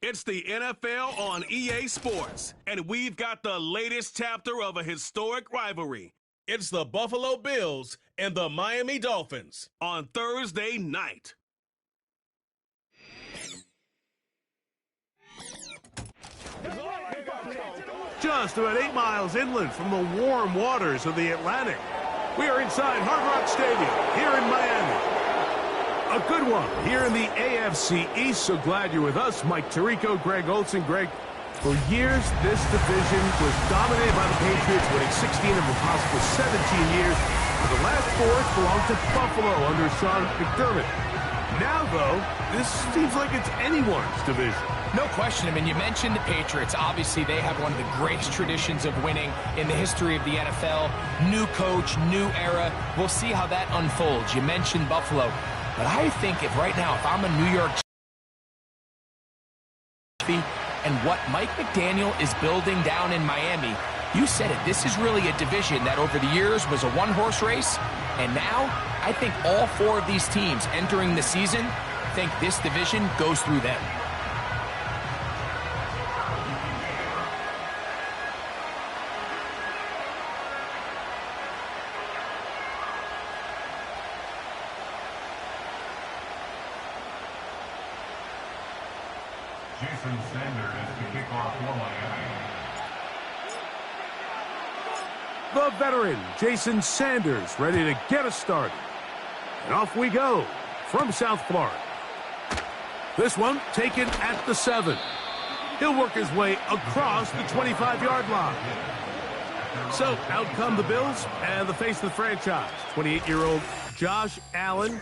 It's the NFL on EA Sports, and we've got the latest chapter of a historic rivalry. It's the Buffalo Bills and the Miami Dolphins on Thursday night. Just about 8 miles inland from the warm waters of the Atlantic, we are inside Hard Rock Stadium here in Miami. A good one here in the AFC East. So glad you're with us. Mike Tirico, Greg Olson. Greg, for years, this division was dominated by the Patriots, winning 16 of the possible 17 years. For the last 4, it belonged to Buffalo under Sean McDermott. Now, though, this seems like it's anyone's division. No question. I mean, you mentioned the Patriots. Obviously, they have one of the greatest traditions of winning in the history of the NFL. New coach, new era. We'll see how that unfolds. You mentioned Buffalo. But I think if I'm a New York and what Mike McDaniel is building down in Miami, you said it, this is really a division that over the years was a one-horse race, and now I think all 4 of these teams entering the season think this division goes through them. Jason Sanders is the kickoff for Miami. The veteran, Jason Sanders, ready to get us started. And off we go from South Florida. This one taken at the 7. He'll work his way across the 25-yard line. So out come the Bills and the face of the franchise, 28-year-old Josh Allen.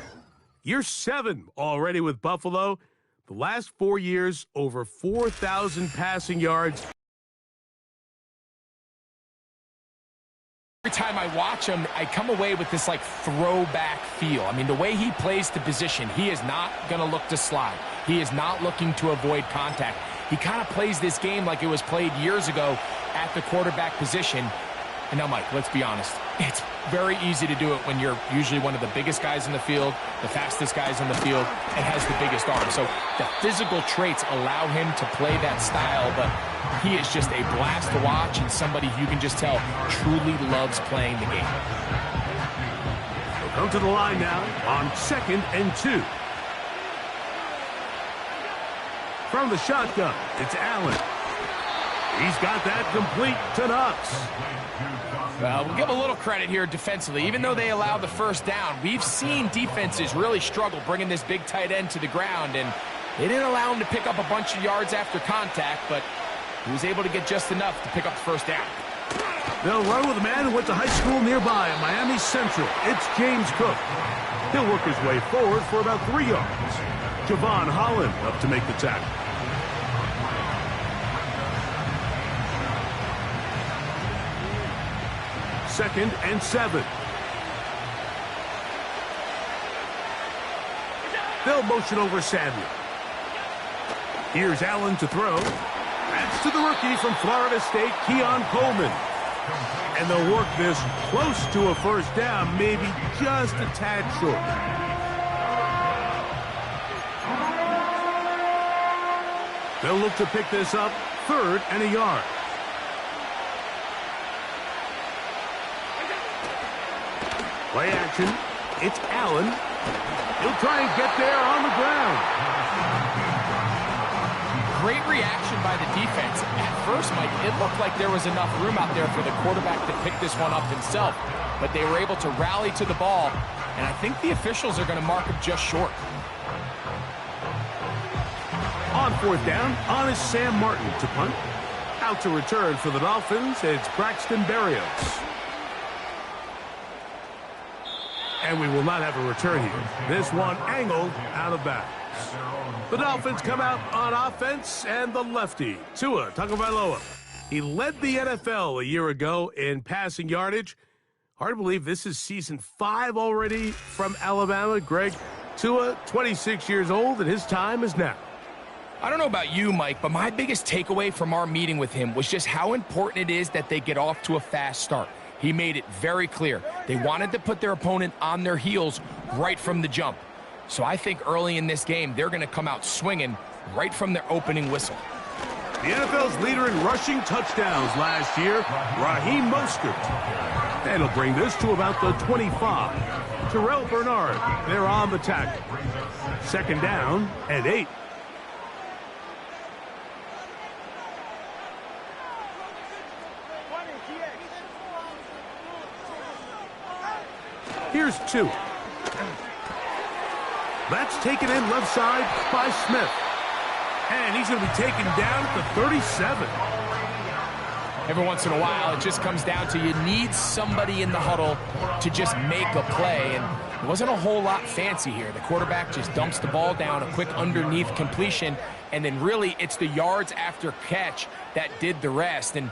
Year 7 already with Buffalo. The last 4 years, over 4,000 passing yards. Every time I watch him, I come away with this, throwback feel. I mean, the way he plays the position, he is not going to look to slide. He is not looking to avoid contact. He kind of plays this game like it was played years ago at the quarterback position. And now, Mike, let's be honest. It's very easy to do it when you're usually one of the biggest guys in the field, the fastest guys in the field, and has the biggest arm. So the physical traits allow him to play that style, but he is just a blast to watch and somebody you can just tell truly loves playing the game. We'll come to the line now on 2nd and 2. From the shotgun, it's Allen. He's got that complete to Knox. Well, we'll give a little credit here defensively. Even though they allowed the first down, we've seen defenses really struggle bringing this big tight end to the ground, and they didn't allow him to pick up a bunch of yards after contact, but he was able to get just enough to pick up the first down. They'll run with a man who went to high school nearby in Miami Central. It's James Cook. He'll work his way forward for about 3 yards. Javon Holland up to make the tackle. Second and 7. They'll motion over Samuel. Here's Allen to throw. That's to the rookie from Florida State, Keon Coleman. And they'll work this close to a first down, maybe just a tad short. They'll look to pick this up, 3rd and a yard. Play action. It's Allen. He'll try and get there on the ground. Great reaction by the defense. At first, Mike, it looked like there was enough room out there for the quarterback to pick this one up himself. But they were able to rally to the ball, and I think the officials are going to mark him just short. On 4th down, on is Sam Martin to punt. Out to return for the Dolphins, it's Braxton Berrios. And we will not have a return here. This one angled out of bounds. The Dolphins come out on offense, and the lefty, Tua Tagovailoa. He led the NFL a year ago in passing yardage. Hard to believe this is season 5 already from Alabama. Greg, Tua, 26 years old, and his time is now. I don't know about you, Mike, but my biggest takeaway from our meeting with him was just how important it is that they get off to a fast start. He made it very clear. They wanted to put their opponent on their heels right from the jump. So I think early in this game, they're going to come out swinging right from their opening whistle. The NFL's leader in rushing touchdowns last year, Raheem Mostert. And he'll bring this to about the 25. Terrell Bernard, they're on the tackle. Second down and 8. Here's 2. That's taken in left side by Smith. And he's going to be taken down at the 37. Every once in a while, it just comes down to you need somebody in the huddle to just make a play. And it wasn't a whole lot fancy here. The quarterback just dumps the ball down, a quick underneath completion, and then really it's the yards after catch that did the rest. And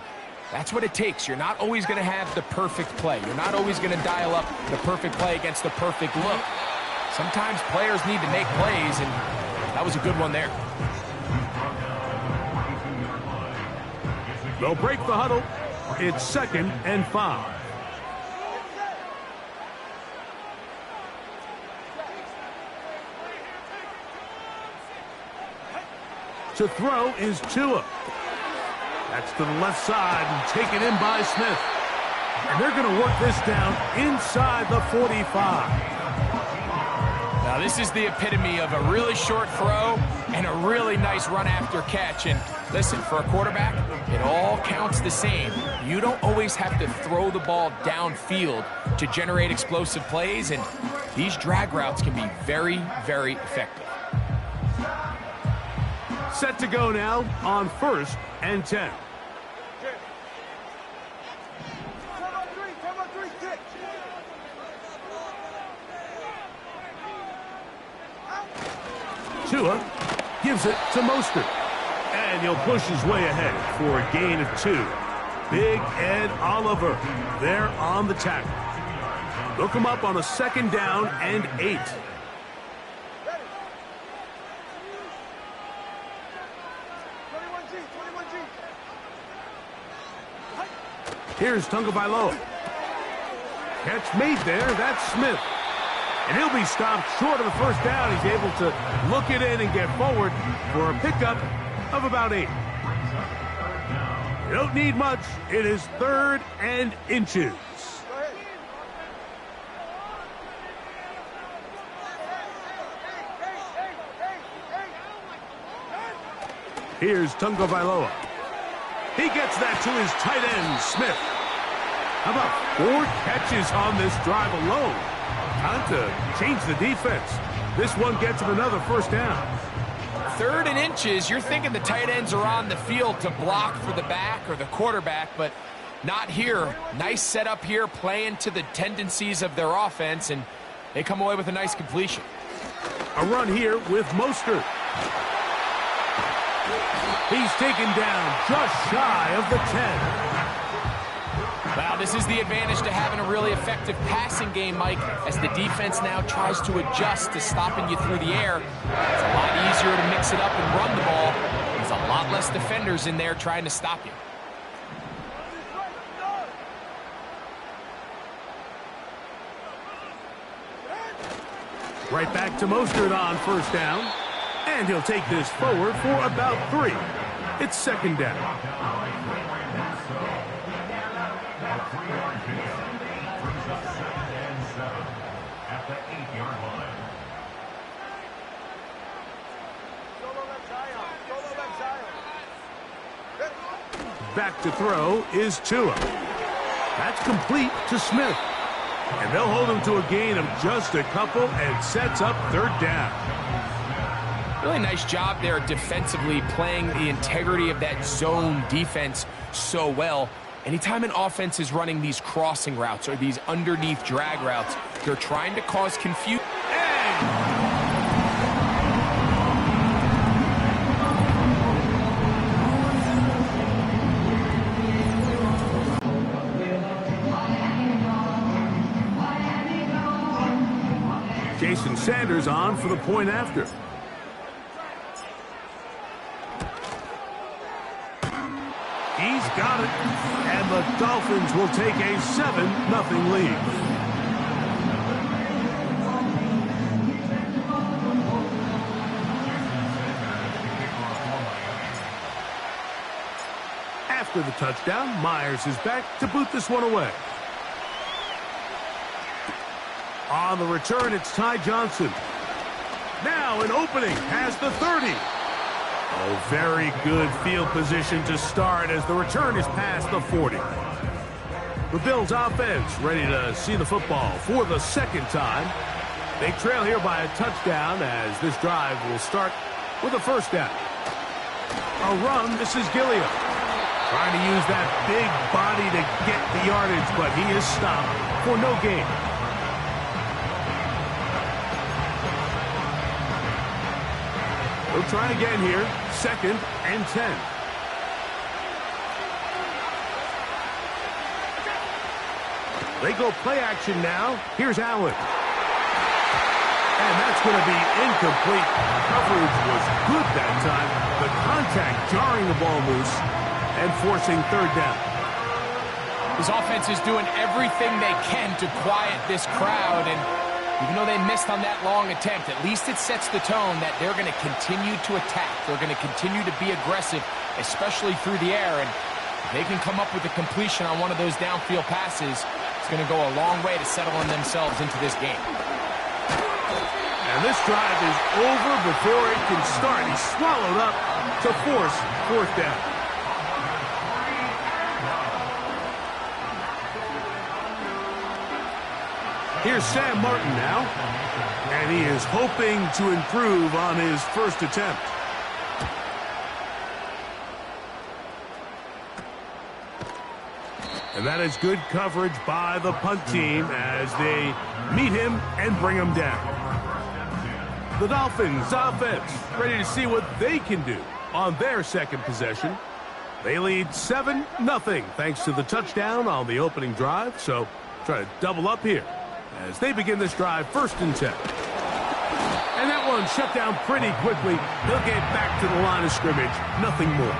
that's what it takes. You're not always going to have the perfect play. You're not always going to dial up the perfect play against the perfect look. Sometimes players need to make plays, and that was a good one there. They'll break the huddle. It's 2nd and 5. To throw is Tua. That's to the left side and taken in by Smith. And they're going to work this down inside the 45. Now, this is the epitome of a really short throw and a really nice run after catch. And listen, for a quarterback, it all counts the same. You don't always have to throw the ball downfield to generate explosive plays, and these drag routes can be very, very effective. Set to go now on 1st and 10. Tua gives it to Mostert. And he'll push his way ahead for a gain of 2. Big Ed Oliver there on the tackle. They'll come up on a 2nd down and 8. Here's Tagovailoa. Catch made there. That's Smith. And he'll be stopped short of the first down. He's able to look it in and get forward for a pickup of about 8. You don't need much. It is 3rd and inches. Here's Tagovailoa. He gets that to his tight end, Smith. How about 4 catches on this drive alone? Time to change the defense. This one gets him another first down. 3rd and inches, you're thinking the tight ends are on the field to block for the back or the quarterback, but not here. Nice setup here, playing to the tendencies of their offense, and they come away with a nice completion. A run here with Mostert. He's taken down just shy of the 10. Wow, this is the advantage to having a really effective passing game, Mike, as the defense now tries to adjust to stopping you through the air. It's a lot easier to mix it up and run the ball. There's a lot less defenders in there trying to stop you. Right back to Mostert on 1st down. And he'll take this forward for about 3. It's 2nd down. Back to throw is Tua. That's complete to Smith. And they'll hold him to a gain of just a couple and sets up 3rd down. Really nice job there defensively, playing the integrity of that zone defense so well. Anytime an offense is running these crossing routes or these underneath drag routes, they're trying to cause confusion. Jason Sanders on for the point after. He's got it. And And the Dolphins will take a 7-0 lead. After the touchdown, Myers is back to boot this one away. On the return, it's Ty Johnson. Now an opening past the 30. Oh, very good field position to start as the return is past the 40. The Bills offense ready to see the football for the second time. They trail here by a touchdown as this drive will start with a first down. A run, this is Gilliam. Trying to use that big body to get the yardage, but he is stopped for no gain. They'll try again here, 2nd and 10. They go play action now. Here's Allen. And that's going to be incomplete. Coverage was good that time. The contact jarring the ball loose and forcing 3rd down. His offense is doing everything they can to quiet this crowd, and even though they missed on that long attempt, at least it sets the tone that they're going to continue to attack. They're going to continue to be aggressive, especially through the air, and if they can come up with a completion on one of those downfield passes, it's going to go a long way to settling themselves into this game. And this drive is over before it can start. He's swallowed up to force 4th down. Here's Sam Martin now, and he is hoping to improve on his first attempt. And that is good coverage by the punt team as they meet him and bring him down. The Dolphins offense ready to see what they can do on their second possession. They lead 7-0 thanks to the touchdown on the opening drive, so try to double up here as they begin this drive 1st and 10. And that one shut down pretty quickly. They'll get back to the line of scrimmage, nothing more.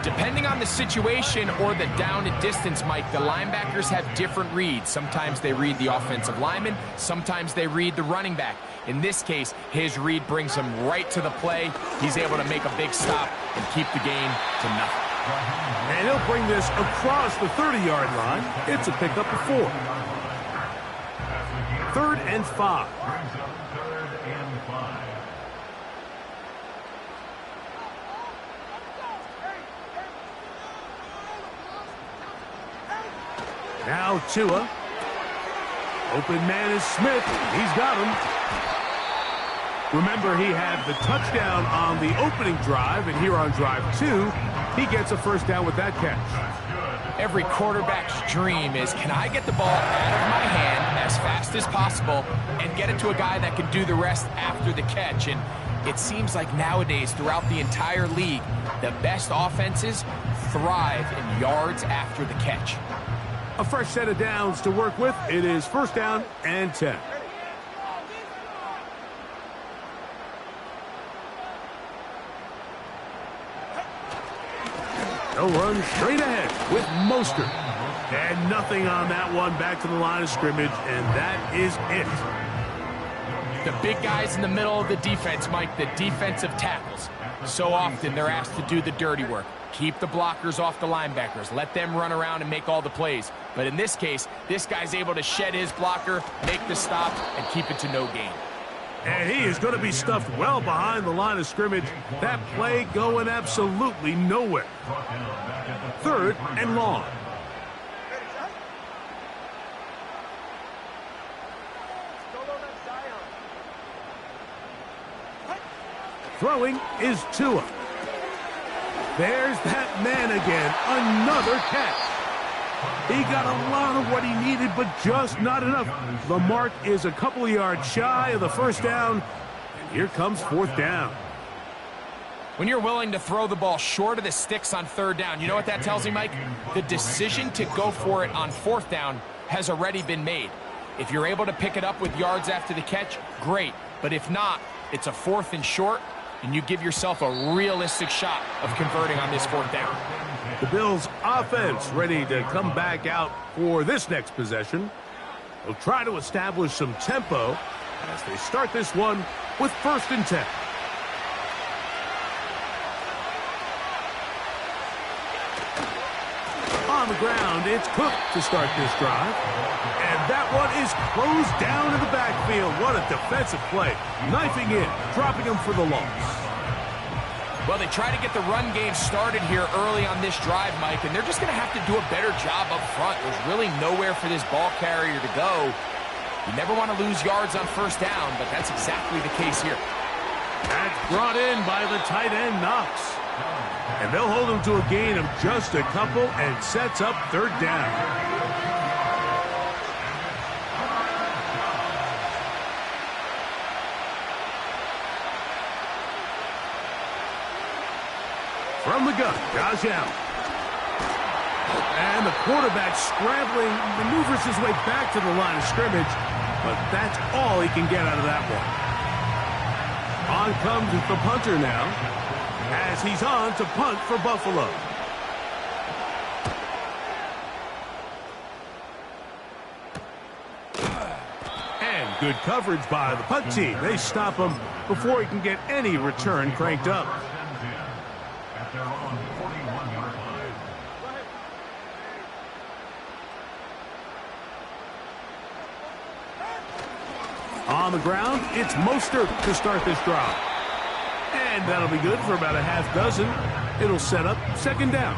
Depending on the situation or the down and distance, Mike, the linebackers have different reads. Sometimes they read the offensive lineman, sometimes they read the running back. In this case, his read brings him right to the play. He's able to make a big stop and keep the game to nothing. And he'll bring this across the 30-yard line. It's a pickup of 4. 3rd and 5. Now Tua. Open man is Smith. He's got him. Remember, he had the touchdown on the opening drive, and here on drive 2, he gets a 1st down with that catch. Every quarterback's dream is, can I get the ball out of my hand as fast as possible and get it to a guy that can do the rest after the catch? And it seems like nowadays, throughout the entire league, the best offenses thrive in yards after the catch. A fresh set of downs to work with. It is 1st down and 10. They'll run straight ahead with Mostert. And nothing on that one, back to the line of scrimmage, and that is it. The big guys in the middle of the defense, Mike, the defensive tackles. So often they're asked to do the dirty work. Keep the blockers off the linebackers. Let them run around and make all the plays. But in this case, this guy's able to shed his blocker, make the stop, and keep it to no gain. And he is going to be stuffed well behind the line of scrimmage. That play going absolutely nowhere. 3rd and long. Throwing is Tua. There's that man again. Another catch. He got a lot of what he needed, but just not enough. The mark is a couple of yards shy of the 1st down. And here comes 4th down. When you're willing to throw the ball short of the sticks on 3rd down, you know what that tells me, Mike? The decision to go for it on 4th down has already been made. If you're able to pick it up with yards after the catch, great. But if not, it's a 4th and short, and you give yourself a realistic shot of converting on this 4th down. The Bills' offense ready to come back out for this next possession. They'll try to establish some tempo as they start this one with 1st and 10. On the ground, it's Cook to start this drive. And that one is closed down in the backfield. What a defensive play. Knifing in, dropping him for the loss. Well, they try to get the run game started here early on this drive, Mike, and they're just going to have to do a better job up front. There's really nowhere for this ball carrier to go. You never want to lose yards on 1st down, but that's exactly the case here. That's brought in by the tight end, Knox. And they'll hold him to a gain of just a couple and sets up 3rd down. From the gun, Josh Allen. And the quarterback scrambling, maneuvers his way back to the line of scrimmage, but that's all he can get out of that one. On comes the punter now, as he's on to punt for Buffalo. And good coverage by the punt team. They stop him before he can get any return cranked up. At their own 41-yard line. On the ground, it's Mostert to start this drive. And that'll be good for about a half dozen. It'll set up 2nd down.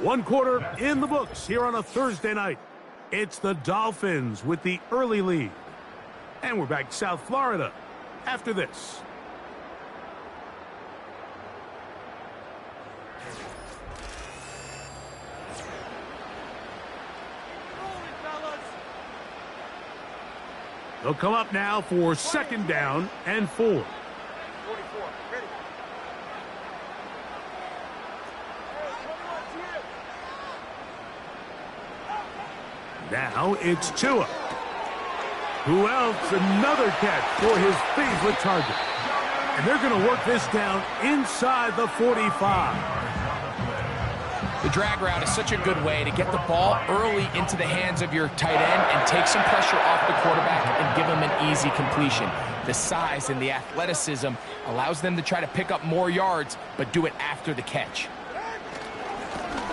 One quarter in the books here on a Thursday night. It's the Dolphins with the early lead. And we're back to South Florida after this. They'll come up now for 2nd down and 4. Now it's Tua. Who else? Another catch for his favorite target. And they're going to work this down inside the 45. The drag route is such a good way to get the ball early into the hands of your tight end and take some pressure off the quarterback and give him an easy completion. The size and the athleticism allows them to try to pick up more yards, but do it after the catch.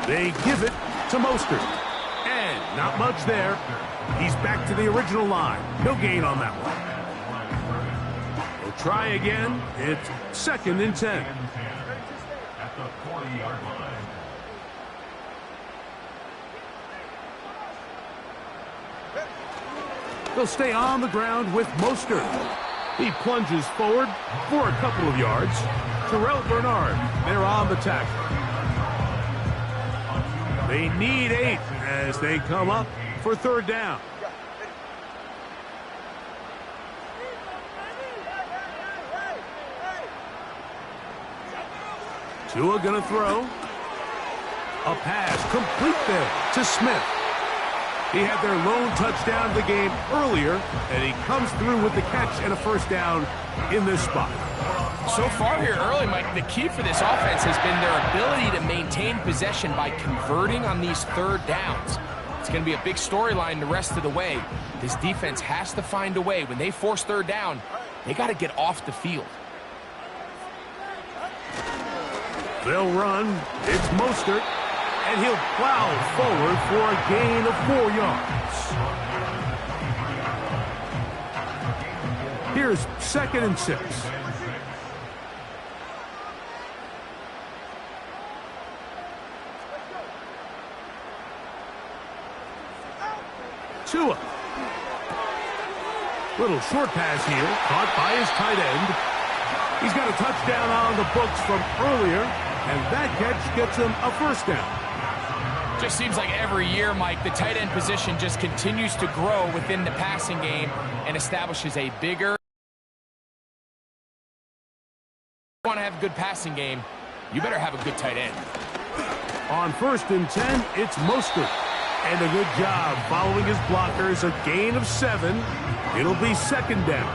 They give it to Mostert. And not much there. He's back to the original line. No gain on that one. They'll try again. It's 2nd and 10. At the 40-yard line. They'll stay on the ground with Mostert. He plunges forward for a couple of yards. Terrell Bernard, they're on the tackle. They need 8 as they come up for 3rd down. Tua gonna throw. A pass complete there to Smith. He had their lone touchdown of the game earlier, and he comes through with the catch and a 1st down in this spot. So far here early, Mike, the key for this offense has been their ability to maintain possession by converting on these 3rd downs. It's going to be a big storyline the rest of the way. This defense has to find a way. When they force 3rd down, they got to get off the field. They'll run. It's Mostert. And he'll plow forward for a gain of 4 yards. Here's 2nd and 6. Tua. Little short pass here, caught by his tight end. He's got a touchdown on the books from earlier, and that catch gets him a 1st down. Just seems like every year, Mike, the tight end position just continues to grow within the passing game and establishes a bigger. If you want to have a good passing game, you better have a good tight end. On 1st and 10, it's Mostert. And a good job following his blockers, a gain of 7. It'll be 2nd down.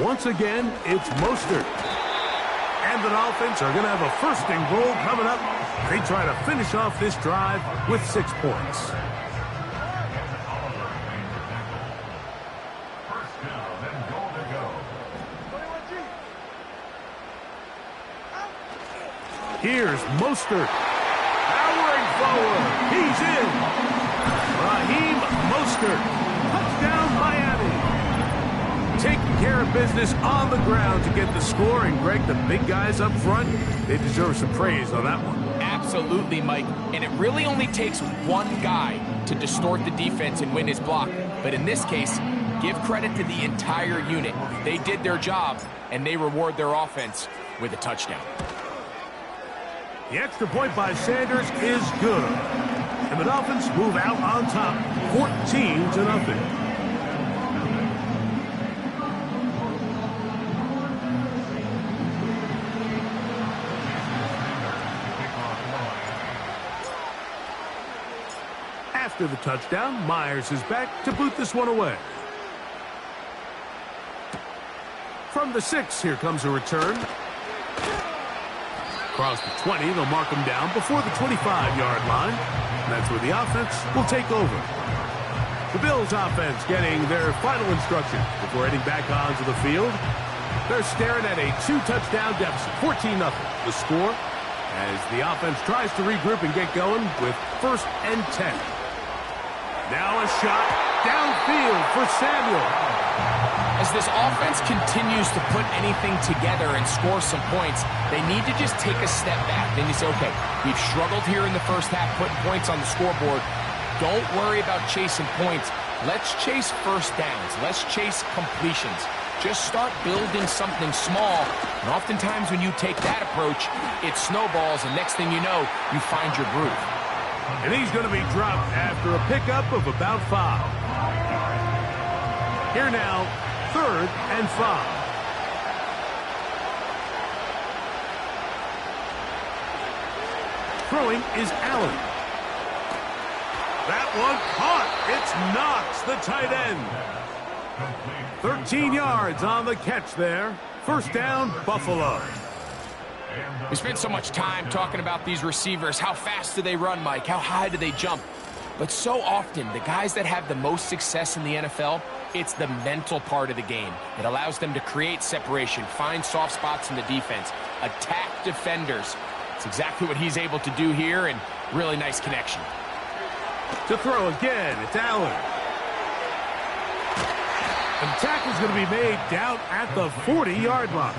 Once again, it's Mostert. And the Dolphins are going to have a first and goal coming up. They try to finish off this drive with 6 points. Here's Mostert. Powering forward. He's in. Raheem Mostert. Touchdown, Miami. Taking care of business on the ground to get the score. And, Greg, the big guys up front, they deserve some praise on that one. Absolutely, Mike. And it really only takes one guy to distort the defense and win his block. But in this case, give credit to the entire unit. They did their job, and they reward their offense with a touchdown. The extra point by Sanders is good. And the Dolphins move out on top, 14-0. After the touchdown, Myers is back to boot this one away. From the 6, here comes a return. Across the 20, they'll mark him down before the 25-yard line. And that's where the offense will take over. The Bills offense getting their final instruction before heading back onto the field. They're staring at a 2-touchdown deficit, 14-0. The score as the offense tries to regroup and get going with 1st and 10. Now a shot downfield for Samuel. As this offense continues to put anything together and score some points, they need to just take a step back. Then you say, okay, we've struggled here in the first half, putting points on the scoreboard. Don't worry about chasing points. Let's chase first downs. Let's chase completions. Just start building something small. And oftentimes when you take that approach, it snowballs, and next thing you know, you find your groove. And he's going to be dropped after a pickup of about 5. Here now, 3rd and 5. Throwing is Allen. That one caught. It's Knox, the tight end. 13 yards on the catch there. First down, Buffalo. We spent so much time talking about these receivers. How fast do they run, Mike? How high do they jump? But so often, the guys that have the most success in the NFL, it's the mental part of the game. It allows them to create separation, find soft spots in the defense, attack defenders. It's exactly what he's able to do here, and really nice connection. To throw again, it's Allen. And the tackle's going to be made down at the 40-yard line.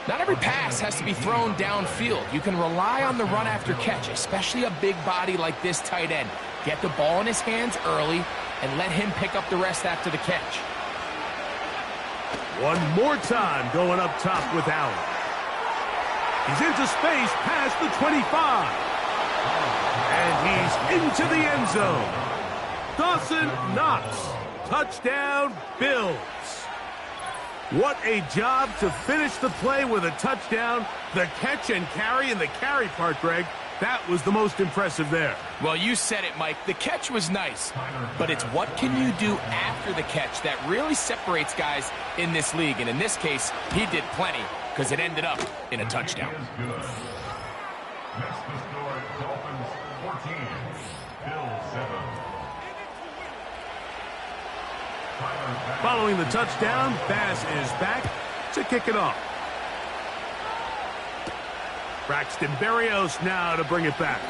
Not every pass has to be thrown downfield. You can rely on the run after catch, especially a big body like this tight end. Get the ball in his hands early and let him pick up the rest after the catch. One more time going up top with Allen. He's into space past the 25. And he's into the end zone. Dawson Knox. Touchdown, Bills. What a job to finish the play with a touchdown. The catch and carry, and the carry part, Greg, that was the most impressive there. Well, you said it, Mike. The catch was nice, but it's what can you do after the catch that really separates guys in this league. And in this case, he did plenty because it ended up in a touchdown. Next the score, Dolphins 14, Bills 7. Following the touchdown, Bass is back to kick it off. Braxton Berrios now to bring it back.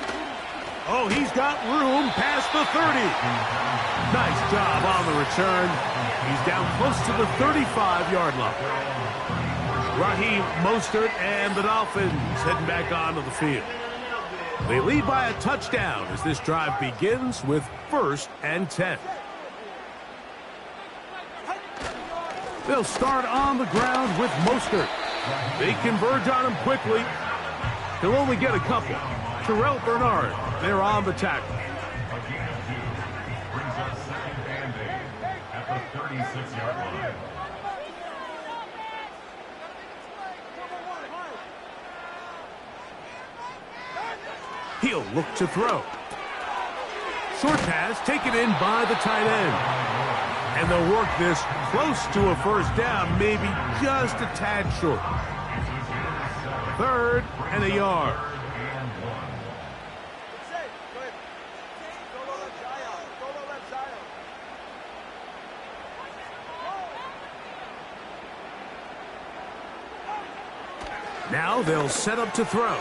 Oh, he's got room past the 30. Nice job on the return. He's down close to the 35-yard line. Raheem Mostert and the Dolphins heading back onto the field. They lead by a touchdown as this drive begins with 1st and 10. They'll start on the ground with Mostert. They converge on him quickly. He'll only get a couple. Terrell Bernard, they're on the tackle. Again, 2 brings us 2nd and 8 at the 36-yard line. He'll look to throw. Short pass taken in by the tight end. And they'll work this close to a first down, maybe just a tad short. 3rd and a yard. Now they'll set up to throw.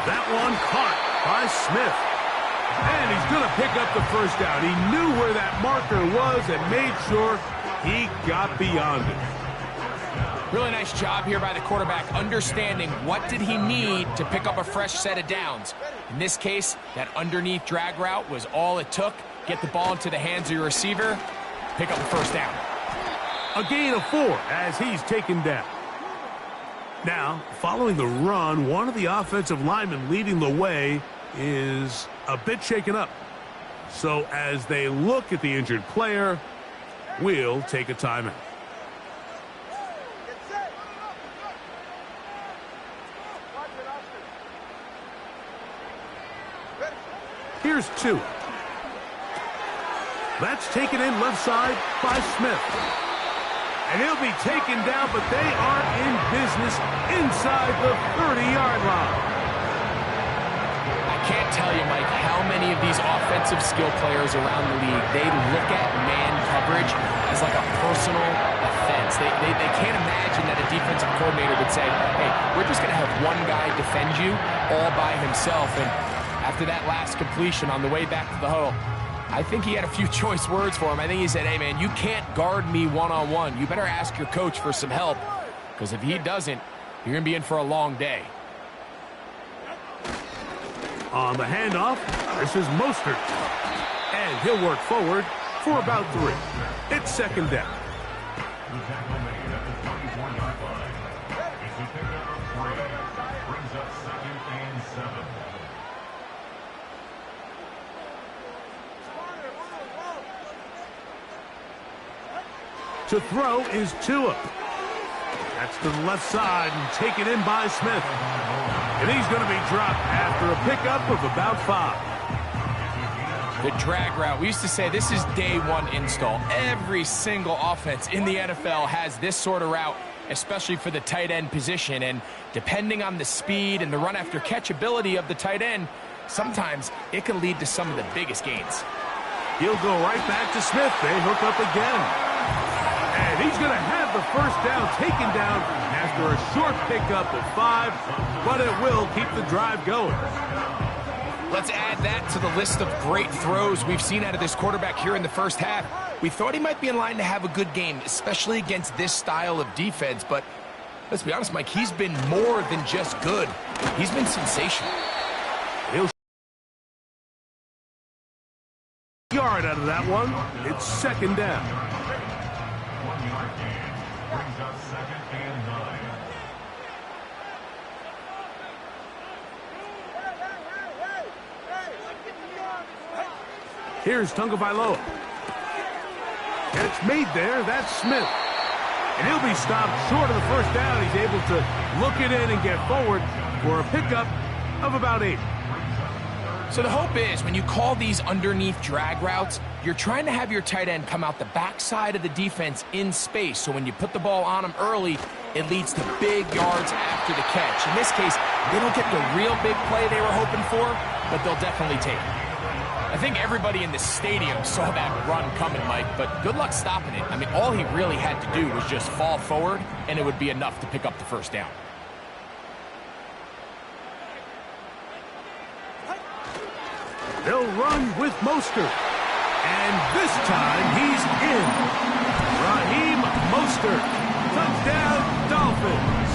That one caught by Smith. And he's going to pick up the first down. He knew where that marker was and made sure he got beyond it. Really nice job here by the quarterback, understanding what did he need to pick up a fresh set of downs. In this case, that underneath drag route was all it took. Get the ball into the hands of your receiver, pick up the first down. A gain of 4 as he's taken down. Now, following the run, one of the offensive linemen leading the way is a bit shaken up. So as they look at the injured player, we'll take a timeout. Here's 2. That's taken in left side by Smith. And he'll be taken down, but they are in business inside the 30-yard line. I can't tell you, Mike, how many of these offensive skill players around the league, they look at man coverage as like a personal offense. They can't imagine that a defensive coordinator would say, hey, we're just going to have one guy defend you all by himself. And after that last completion on the way back to the huddle, I think he had a few choice words for him. I think he said, hey, man, you can't guard me one-on-one. You better ask your coach for some help, because if he doesn't, you're going to be in for a long day. On the handoff, this is Mostert. And he'll work forward for about 3. It's 2nd down. The tackle made at the 24-yard line. It's a pickup of 3. Brings up 2nd and 7. To throw is Tua. That's to the left side and taken in by Smith. And he's going to be dropped after a pickup of about 5. The drag route. We used to say this is day 1 install. Every single offense in the NFL has this sort of route, especially for the tight end position. And depending on the speed and the run after catch ability of the tight end, sometimes it can lead to some of the biggest gains. He'll go right back to Smith. They hook up again. And he's going to have the first down taken down after a short pickup of 5, but it will keep the drive going. Let's add that to the list of great throws we've seen out of this quarterback here in the first half. We thought he might be in line to have a good game, especially against this style of defense, but let's be honest, Mike, he's been more than just good. He's been sensational. He'll yard out of that one. It's 2nd down. 1-yard gain. Brings up 2nd and 9. Here's Tagovailoa. Catch made there. That's Smith. And he'll be stopped short of the first down. He's able to look it in and get forward for a pickup of about 8. So the hope is when you call these underneath drag routes, you're trying to have your tight end come out the backside of the defense in space. So when you put the ball on him early, it leads to big yards after the catch. In this case, they don't get the real big play they were hoping for, but they'll definitely take it. I think everybody in the stadium saw that run coming, Mike, but good luck stopping it. I mean, all he really had to do was just fall forward, and it would be enough to pick up the first down. They'll run with Mostert. And this time he's in. Raheem Mostert. Touchdown, Dolphins.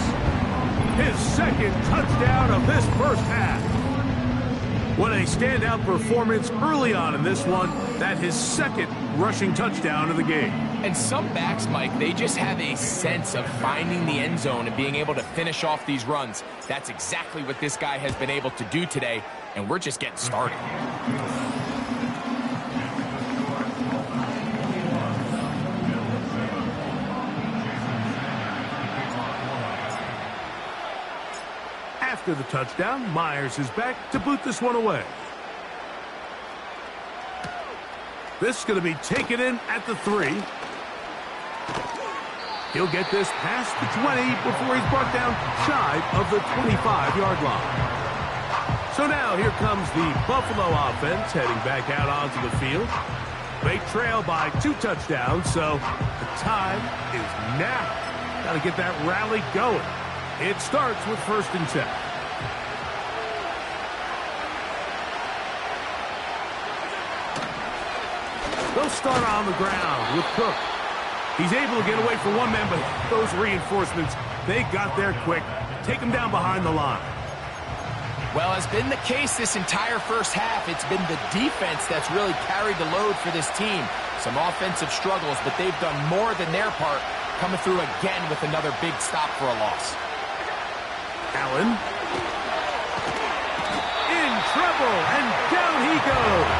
His 2nd touchdown of this first half. What a standout performance early on in this one. That his 2nd rushing touchdown of the game. And some backs, Mike, they just have a sense of finding the end zone and being able to finish off these runs. That's exactly what this guy has been able to do today, and we're just getting started. After the touchdown, Myers is back to boot this one away. This is going to be taken in at the 3. He'll get this past the 20 before he's brought down shy of the 25-yard line. So now here comes the Buffalo offense heading back out onto the field. They trail by 2 touchdowns, so the time is now. Got to get that rally going. It starts with 1st and 10. They'll start on the ground with Cook. He's able to get away from one man, but those reinforcements, they got there quick. Take him down behind the line. Well, as been the case this entire first half, it's been the defense that's really carried the load for this team. Some offensive struggles, but they've done more than their part, coming through again with another big stop for a loss. Allen. In trouble, and down he goes.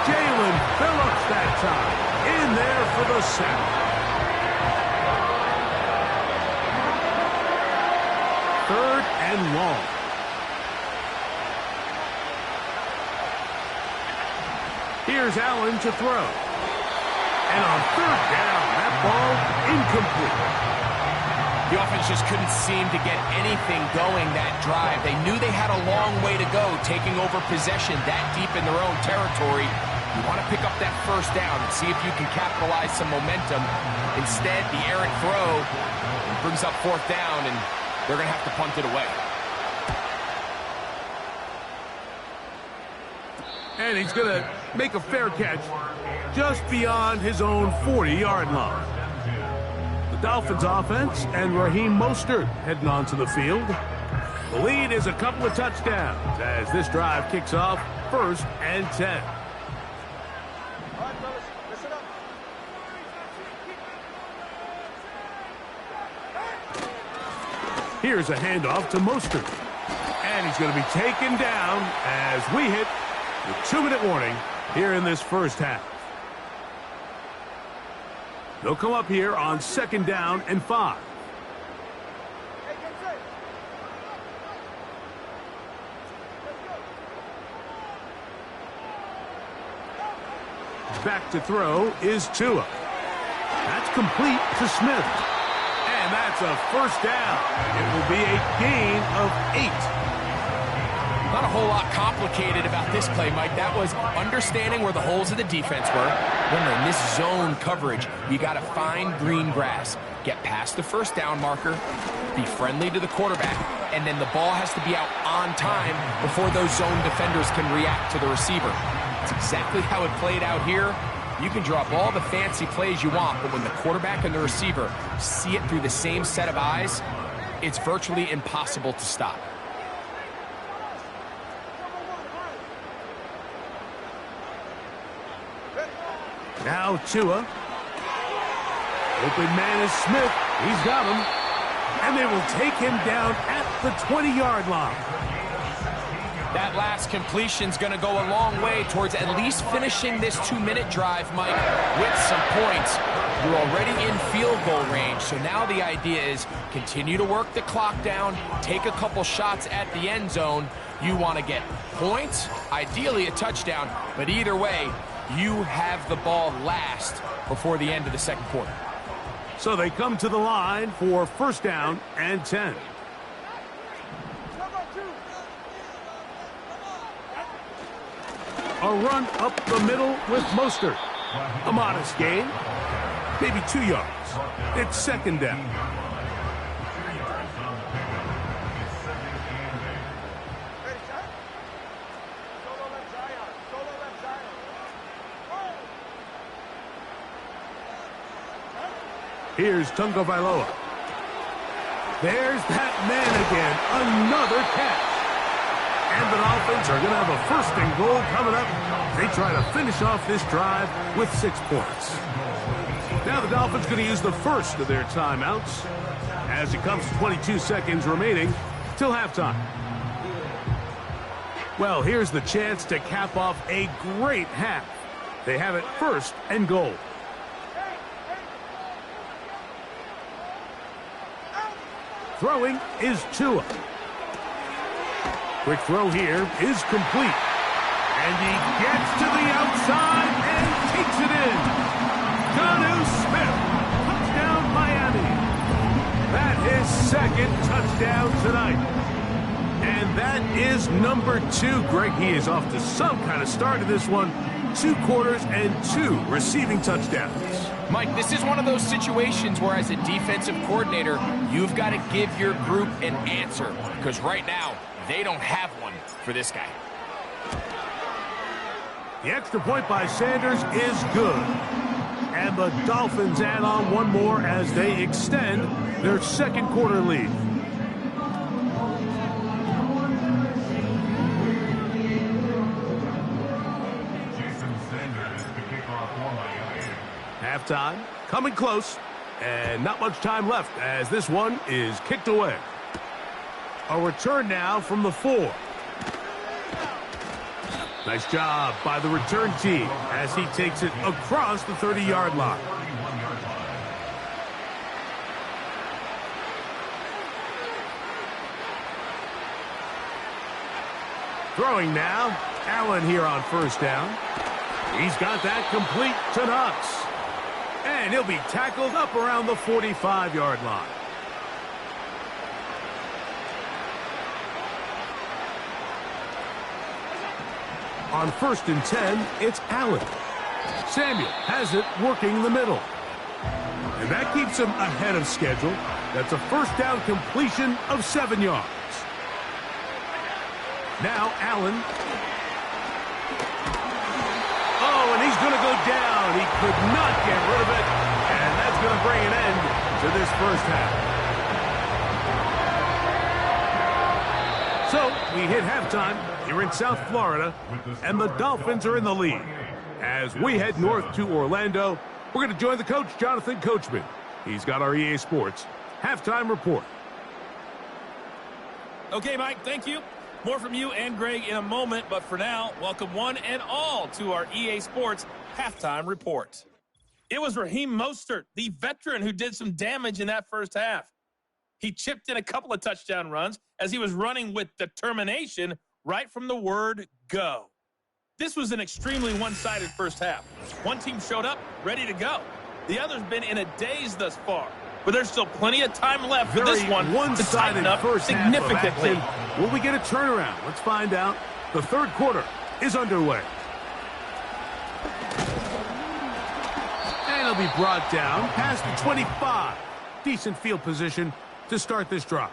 Jalen Phillips that time. In there for the sack. Third and long. Here's Allen to throw. And on 3rd down, that ball incomplete. The offense just couldn't seem to get anything going that drive. They knew they had a long way to go, taking over possession that deep in their own territory. You want to pick up that 1st down and see if you can capitalize some momentum. Instead, the errant throw brings up 4th down, and they're going to have to punt it away. And he's going to make a fair catch just beyond his own 40-yard line. The Dolphins offense and Raheem Mostert heading onto the field. The lead is a couple of touchdowns as this drive kicks off 1st and 10. Here's a handoff to Mostert. And he's going to be taken down as we hit the 2-minute warning here in this first half. They'll come up here on 2nd down and 5. Back to throw is Tua. That's complete to Smith. And that's a 1st down. It will be a gain of 8. Not a whole lot complicated about this play, Mike. That was understanding where the holes of the defense were. Remember, in this zone coverage, you got to find green grass. Get past the 1st down marker, be friendly to the quarterback, and then the ball has to be out on time before those zone defenders can react to the receiver. That's exactly how it played out here. You can draw up all the fancy plays you want, but when the quarterback and the receiver see it through the same set of eyes, it's virtually impossible to stop. Now Tua. Open man is Smith. He's got him. And they will take him down at the 20-yard line. That last completion's going to go a long way towards at least finishing this 2-minute drive, Mike, with some points. You're already in field goal range, so now the idea is continue to work the clock down, take a couple shots at the end zone. You want to get points, ideally a touchdown, but either way, you have the ball last before the end of the 2nd quarter. So they come to the line for 1st down and 10. A run up the middle with Mostert. A modest gain. Maybe 2 yards. It's 2nd down. Here's Tunga Vailoa. There's that man again. Another catch. And the Dolphins are going to have a 1st and goal coming up. They try to finish off this drive with 6 points. Now the Dolphins going to use the first of their timeouts as it comes to 22 seconds remaining till halftime. Well, here's the chance to cap off a great half. They have it 1st and goal. Throwing is Tua. Quick throw here is complete. And he gets to the outside and takes it in. Jonnu Smith, touchdown Miami. That is second touchdown tonight. And that is number 2. Greg, he is off to some kind of start in this one. 2 quarters and 2 receiving touchdowns. Mike, this is one of those situations where as a defensive coordinator, you've got to give your group an answer. Because right now, they don't have one for this guy. The extra point by Sanders is good. And the Dolphins add on one more as they extend their second quarter lead. Halftime, coming close, and not much time left as this one is kicked away. A return now from the 4. Nice job by the return team as he takes it across the 30-yard line. Throwing now, Allen here on first down. He's got that complete to Knox. And he'll be tackled up around the 45-yard line. On 1st and 10, it's Allen. Samuel has it working the middle. And that keeps him ahead of schedule. That's a first down completion of 7 yards. Now Allen. Oh, and he's going to go down. He could not get rid of it. And that's going to bring an end to this first half. So we hit halftime here in South Florida, and the Dolphins are in the lead. As we head north to Orlando, we're going to join the coach, Jonathan Coachman. He's got our EA Sports halftime report. Okay, Mike, thank you. More from you and Greg in a moment, but for now, welcome one and all to our EA Sports halftime report. It was Raheem Mostert, the veteran, who did some damage in that first half. He chipped in a couple of touchdown runs as he was running with determination right from the word go. This was an extremely one-sided first half. One team showed up ready to go. The other's been in a daze thus far. But there's still plenty of time left for this one to tighten up significantly. Will we get a turnaround? Let's find out. The third quarter is underway. And it'll be brought down past the 25. Decent field position to start this drive.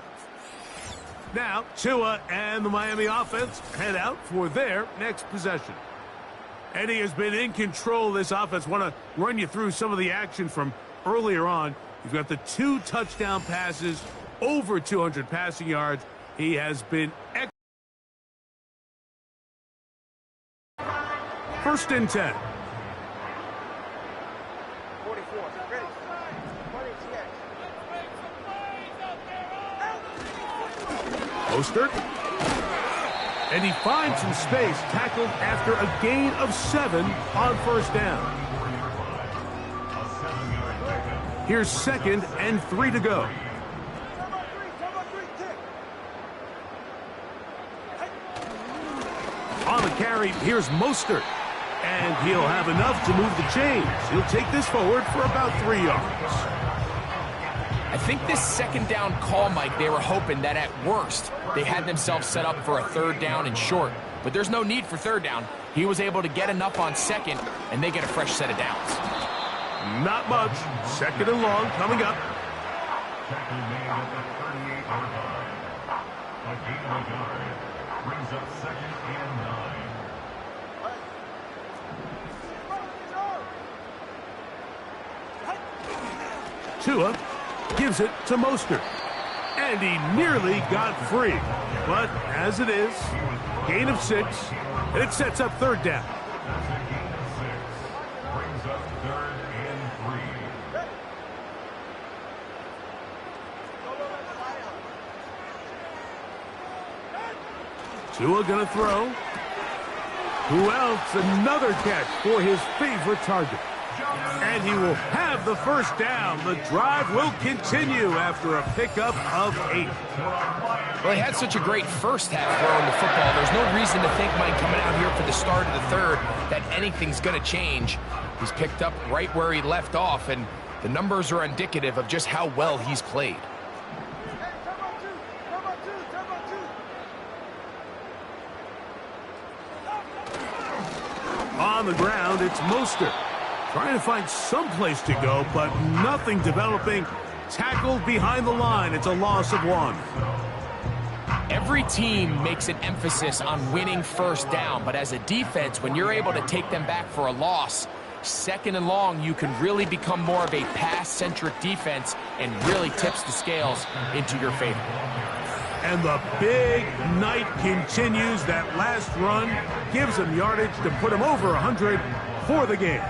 Now, Tua and the Miami offense head out for their next possession. Eddie has been in control of this offense. Want to run you through some of the action from earlier on. You've got the 2 touchdown passes, over 200 passing yards. He has been excellent. 1st and 10. 44. Ready. Mostert. And he finds some space, tackled after a gain of 7 on first down. Here's 2nd and 3 to go. On the carry, here's Mostert. And he'll have enough to move the chains. He'll take this forward for about 3 yards. I think this second down call, Mike, they were hoping that at worst they had themselves set up for a 3rd down and short. But there's no need for 3rd down. He was able to get enough on 2nd, and they get a fresh set of downs. Not much. 2nd and long coming up. Tackle made at the 38-yard line. A gain of a yard brings up 2nd and 9. Tua gives it to Mostert. And he nearly got free. But as it is, gain of 6, and it sets up 3rd down. That's a gain of 6. Brings up 3rd and 3. Tua gonna throw. Who else? Another catch for his favorite target. And he will have the first down. The drive will continue after a pickup of 8. Well, he had such a great first half throwing the football. There's no reason to think, Mike, coming out here for the start of the third, that anything's going to change. He's picked up right where he left off, and the numbers are indicative of just how well he's played. On the ground, it's Mostert. Trying to find some place to go, but nothing developing. Tackled behind the line. It's a loss of 1. Every team makes an emphasis on winning first down, but as a defense, when you're able to take them back for a loss, second and long, you can really become more of a pass-centric defense and really tips the scales into your favor. And the big night continues. That last run gives him yardage to put him over 100 for the game.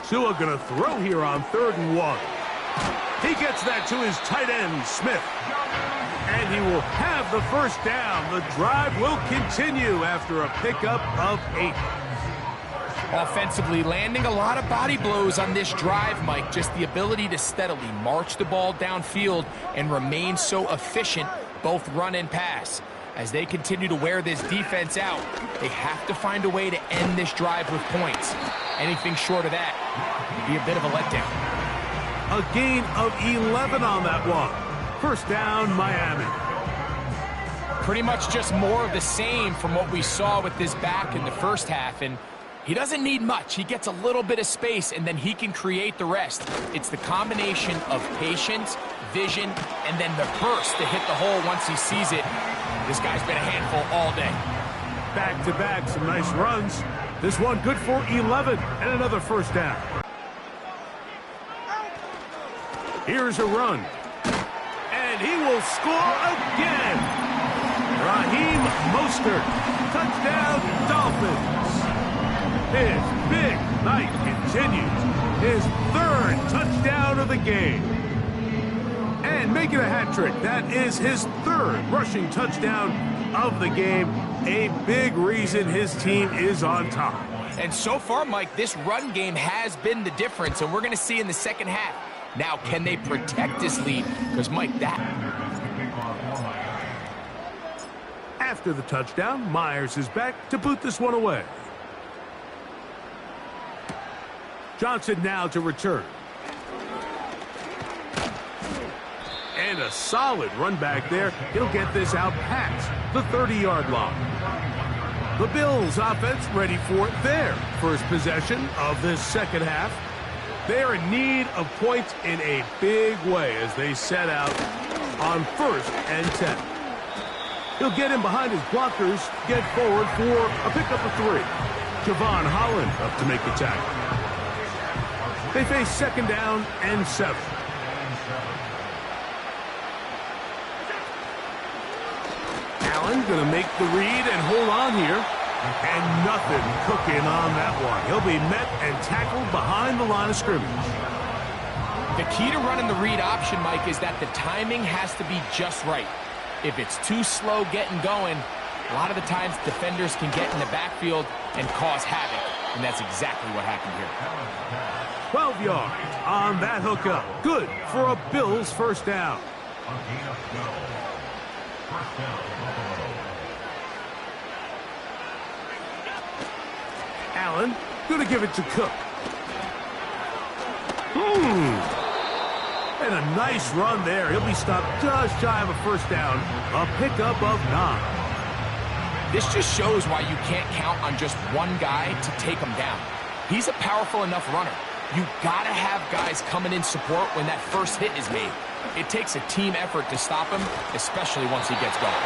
Sua going to throw here on 3rd and 1. He gets that to his tight end, Smith. And he will have the first down. The drive will continue after a pickup of 8. Offensively, landing a lot of body blows on this drive, Mike. Just the ability to steadily march the ball downfield and remain so efficient, both run and pass. As they continue to wear this defense out, they have to find a way to end this drive with points. Anything short of that would be a bit of a letdown. A gain of 11 on that one. First down, Miami. Pretty much just more of the same from what we saw with this back in the first half. And he doesn't need much. He gets a little bit of space, and then he can create the rest. It's the combination of patience, vision, and then the burst to hit the hole once he sees it. This guy's been a handful all day. Back-to-back, some nice runs. This one good for 11 and another first down. Here's a run. And he will score again. Raheem Mostert. Touchdown, Dolphins. His big night continues. His 3rd touchdown of the game. And making a hat trick. That is his 3rd rushing touchdown of the game. A big reason his team is on top. And so far, Mike, this run game has been the difference, and we're going to see in the second half. Now, can they protect this lead? Because, Mike, that... After the touchdown, Myers is back to boot this one away. Johnson now to return. And a solid run back there. He'll get this out past the 30-yard line. The Bills offense ready for their first possession of this second half. They're in need of points in a big way as they set out on 1st and 10. He'll get in behind his blockers, get forward for a pickup of 3. Javon Holland up to make the tackle. They face 2nd down and 7. Allen going to make the read and hold on here. And nothing cooking on that one. He'll be met and tackled behind the line of scrimmage. The key to running the read option, Mike, is that the timing has to be just right. If it's too slow getting going, a lot of the times defenders can get in the backfield and cause havoc. And that's exactly what happened here. 12 yards on that hookup. Good for a Bills first down. Allen going to give it to Cook. And a nice run there. He'll be stopped just shy of a first down. A pickup of 9. This just shows why you can't count on just one guy to take him down. He's a powerful enough runner. You gotta have guys coming in support when that first hit is made. It takes a team effort to stop him, especially once he gets going.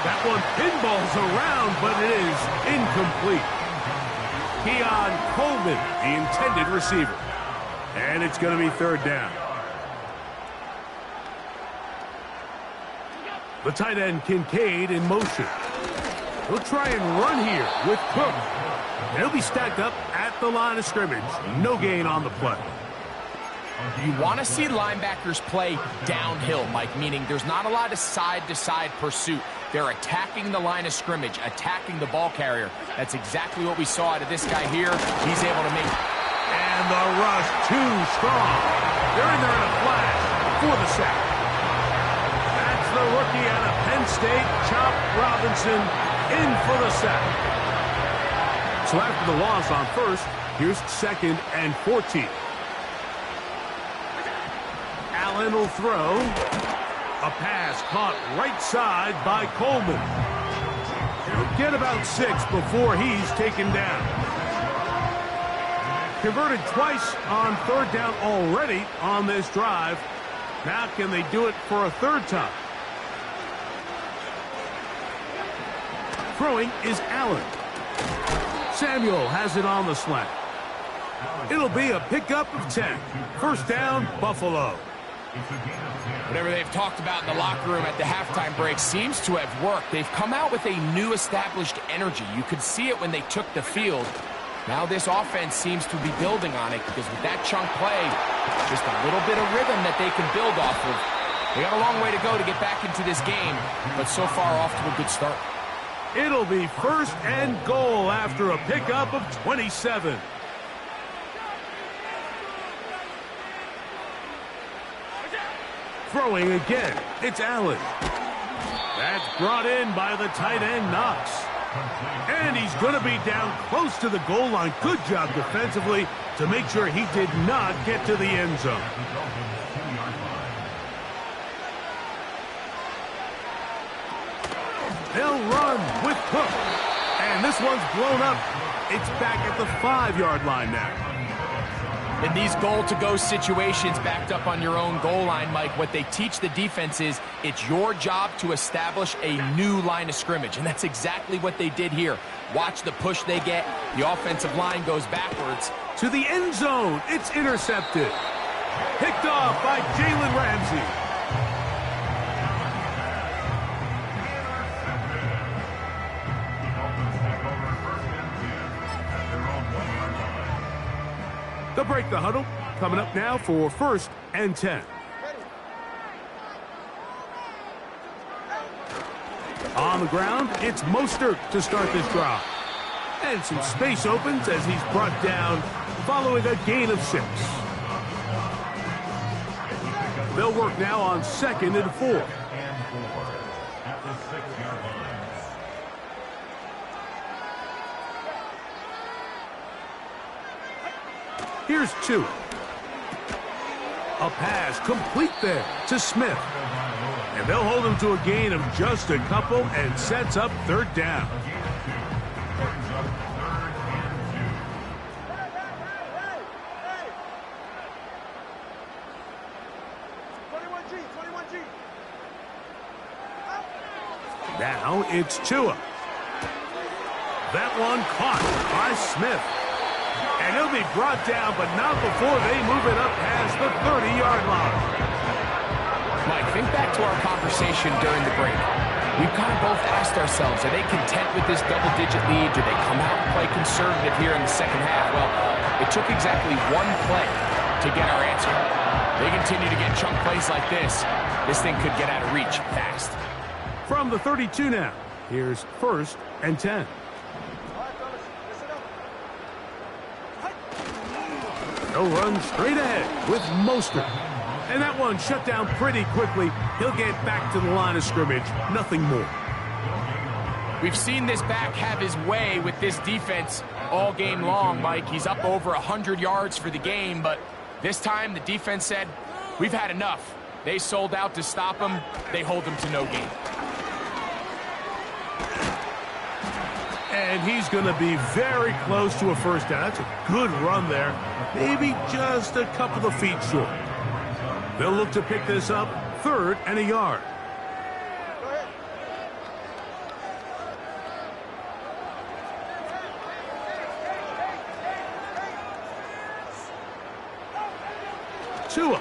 That one pinballs around, but it is incomplete. Keon Coleman, the intended receiver. And it's going to be 3rd down. The tight end Kincaid in motion. He'll try and run here with Cook. And he'll be stacked up at the line of scrimmage. No gain on the play. You want to see linebackers play downhill, Mike, meaning there's not a lot of side-to-side pursuit. They're attacking the line of scrimmage, attacking the ball carrier. That's exactly what we saw out of this guy here. He's able to make... And the rush too strong. They're in there in a flash for the sack. That's the rookie out of Penn State, Chop Robinson, in for the sack. So after the loss on first, here's 2nd and 14. Allen will throw. A pass caught right side by Coleman. He'll get about 6 before he's taken down. Converted twice on 3rd down already on this drive. Now can they do it for a 3rd time? Throwing is Allen. Samuel has it on the slant. It'll be a pickup of 10. 1st down, Buffalo. Whatever they've talked about in the locker room at the halftime break seems to have worked. They've come out with a new established energy. You could see it when they took the field. Now this offense seems to be building on it because with that chunk play, just a little bit of rhythm that they can build off of. They got a long way to go to get back into this game, but so far off to a good start. It'll be 1st and goal after a pickup of 27. Throwing again, it's Allen. That's brought in by the tight end, Knox. And he's going to be down close to the goal line. Good job defensively to make sure he did not get to the end zone. They'll run with Cook. And this one's blown up. It's back at the 5-yard line now. In these goal-to-go situations backed up on your own goal line, Mike, what they teach the defense is it's your job to establish a new line of scrimmage, and that's exactly what they did here. Watch the push they get. The offensive line goes backwards. To the end zone. It's intercepted. Picked off by Jalen Ramsey. They'll break the huddle. Coming up now for 1st and 10. On the ground, it's Mostert to start this drive. And some space opens as he's brought down following a gain of 6. They'll work now on 2nd and 4. At the 6-yard line. Here's 2. A pass complete there to Smith. And they'll hold him to a gain of just a couple and sets up 3rd down. Now it's Tua. That one caught by Smith. And he'll be brought down, but not before they move it up past the 30-yard line. Mike, think back to our conversation during the break. We've kind of both asked ourselves, are they content with this double-digit lead? Do they come out and play conservative here in the second half? Well, it took exactly one play to get our answer. They continue to get chunk plays like this. This thing could get out of reach fast. From the 32 now, here's 1st and 10. They'll run straight ahead with Mostert. And that one shut down pretty quickly. He'll get back to the line of scrimmage. Nothing more. We've seen this back have his way with this defense all game long, Mike. He's up over 100 yards for the game, but this time the defense said, we've had enough. They sold out to stop him. They hold him to no gain. And he's going to be very close to a 1st down. That's a good run there. Maybe just a couple of feet short. They'll look to pick this up 3rd and a yard. Tua.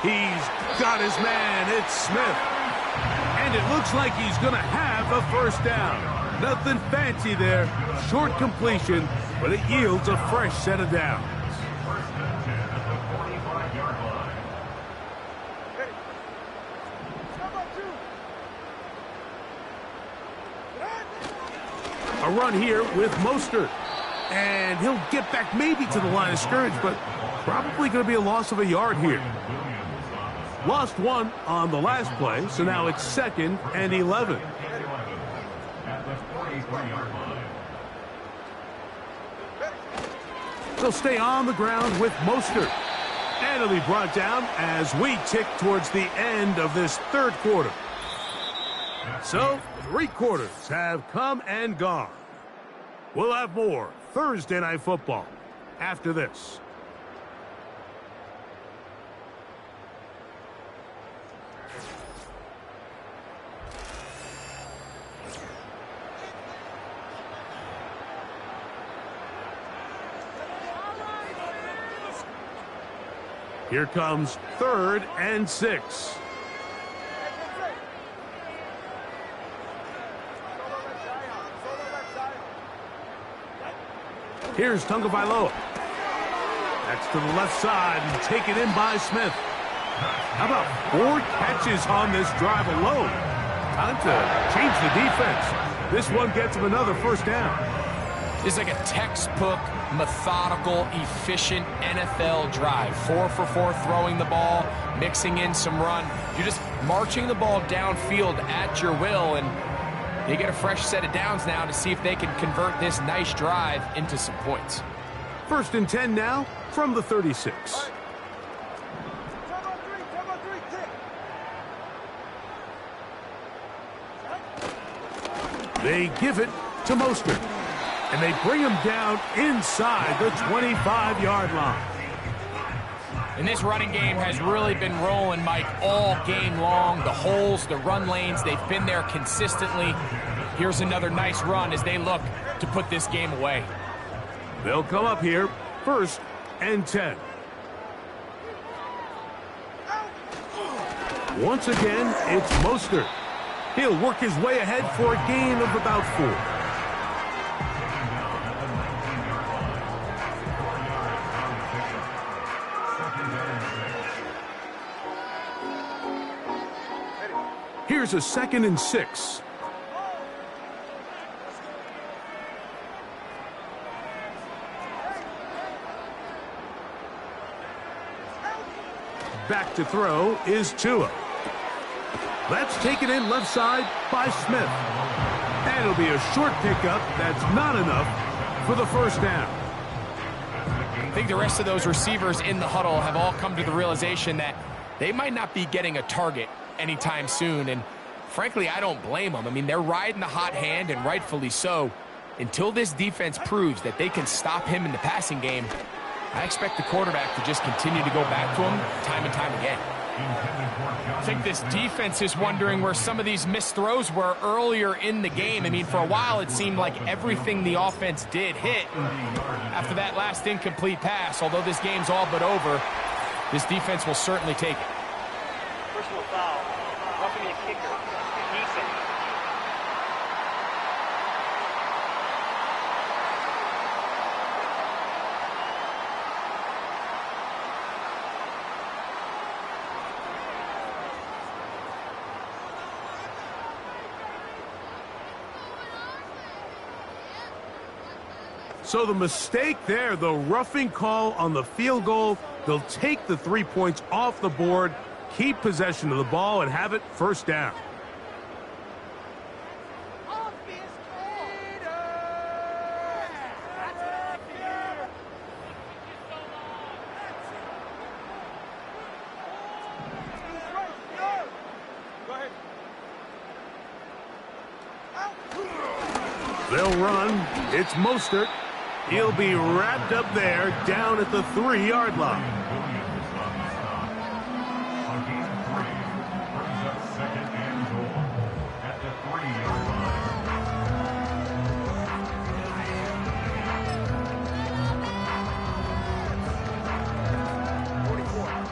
He's got his man. It's Smith. And it looks like he's going to have a 1st down. Nothing fancy there. Short completion, but it yields a fresh set of downs. First and 10 at the 45-yard line. Ready. Number 2. A run here with Mostert. And he'll get back maybe to the line of scrimmage, but probably going to be a loss of a yard here. Lost one on the last play, so now it's 2nd and 11. At the 43-yard line. They'll stay on the ground with Mostert. And it'll be brought down as we tick towards the end of this third quarter. So, 3 quarters have come and gone. We'll have more Thursday Night Football after this. Here comes 3rd and 6. Here's Tagovailoa. That's to the left side and taken in by Smith. How about 4 catches on this drive alone? Time to change the defense. This one gets him another first down. This is like a textbook, methodical, efficient NFL drive. 4 for 4 throwing the ball, mixing in some run. You're just marching the ball downfield at your will, and they get a fresh set of downs now to see if they can convert this nice drive into some points. 1st and 10 now from the 36. They give it to Mostert. And they bring him down inside the 25-yard line. And this running game has really been rolling, Mike, all game long. The holes, the run lanes, they've been there consistently. Here's another nice run as they look to put this game away. They'll come up here, 1st and 10. Once again, it's Mostert. He'll work his way ahead for a gain of about 4. Here's a 2nd and 6. Back to throw is Tua. That's taken in left side by Smith. And it'll be a short pickup that's not enough for the first down. I think the rest of those receivers in the huddle have all come to the realization that they might not be getting a target anytime soon, and frankly, I don't blame them. I mean, they're riding the hot hand, and rightfully so. Until this defense proves that they can stop him in the passing game, I expect the quarterback to just continue to go back to him time and time again. I think this defense is wondering where some of these missed throws were earlier in the game. I mean, for a while, it seemed like everything the offense did hit. And after that last incomplete pass, although this game's all but over, this defense will certainly take it. Personal foul. Roughing the kicker. Defense. So the mistake there, the roughing call on the field goal, they'll take the 3 points off the board, keep possession of the ball, and have it first down. They'll run. It's Mostert. He'll be wrapped up there down at the 3-yard line.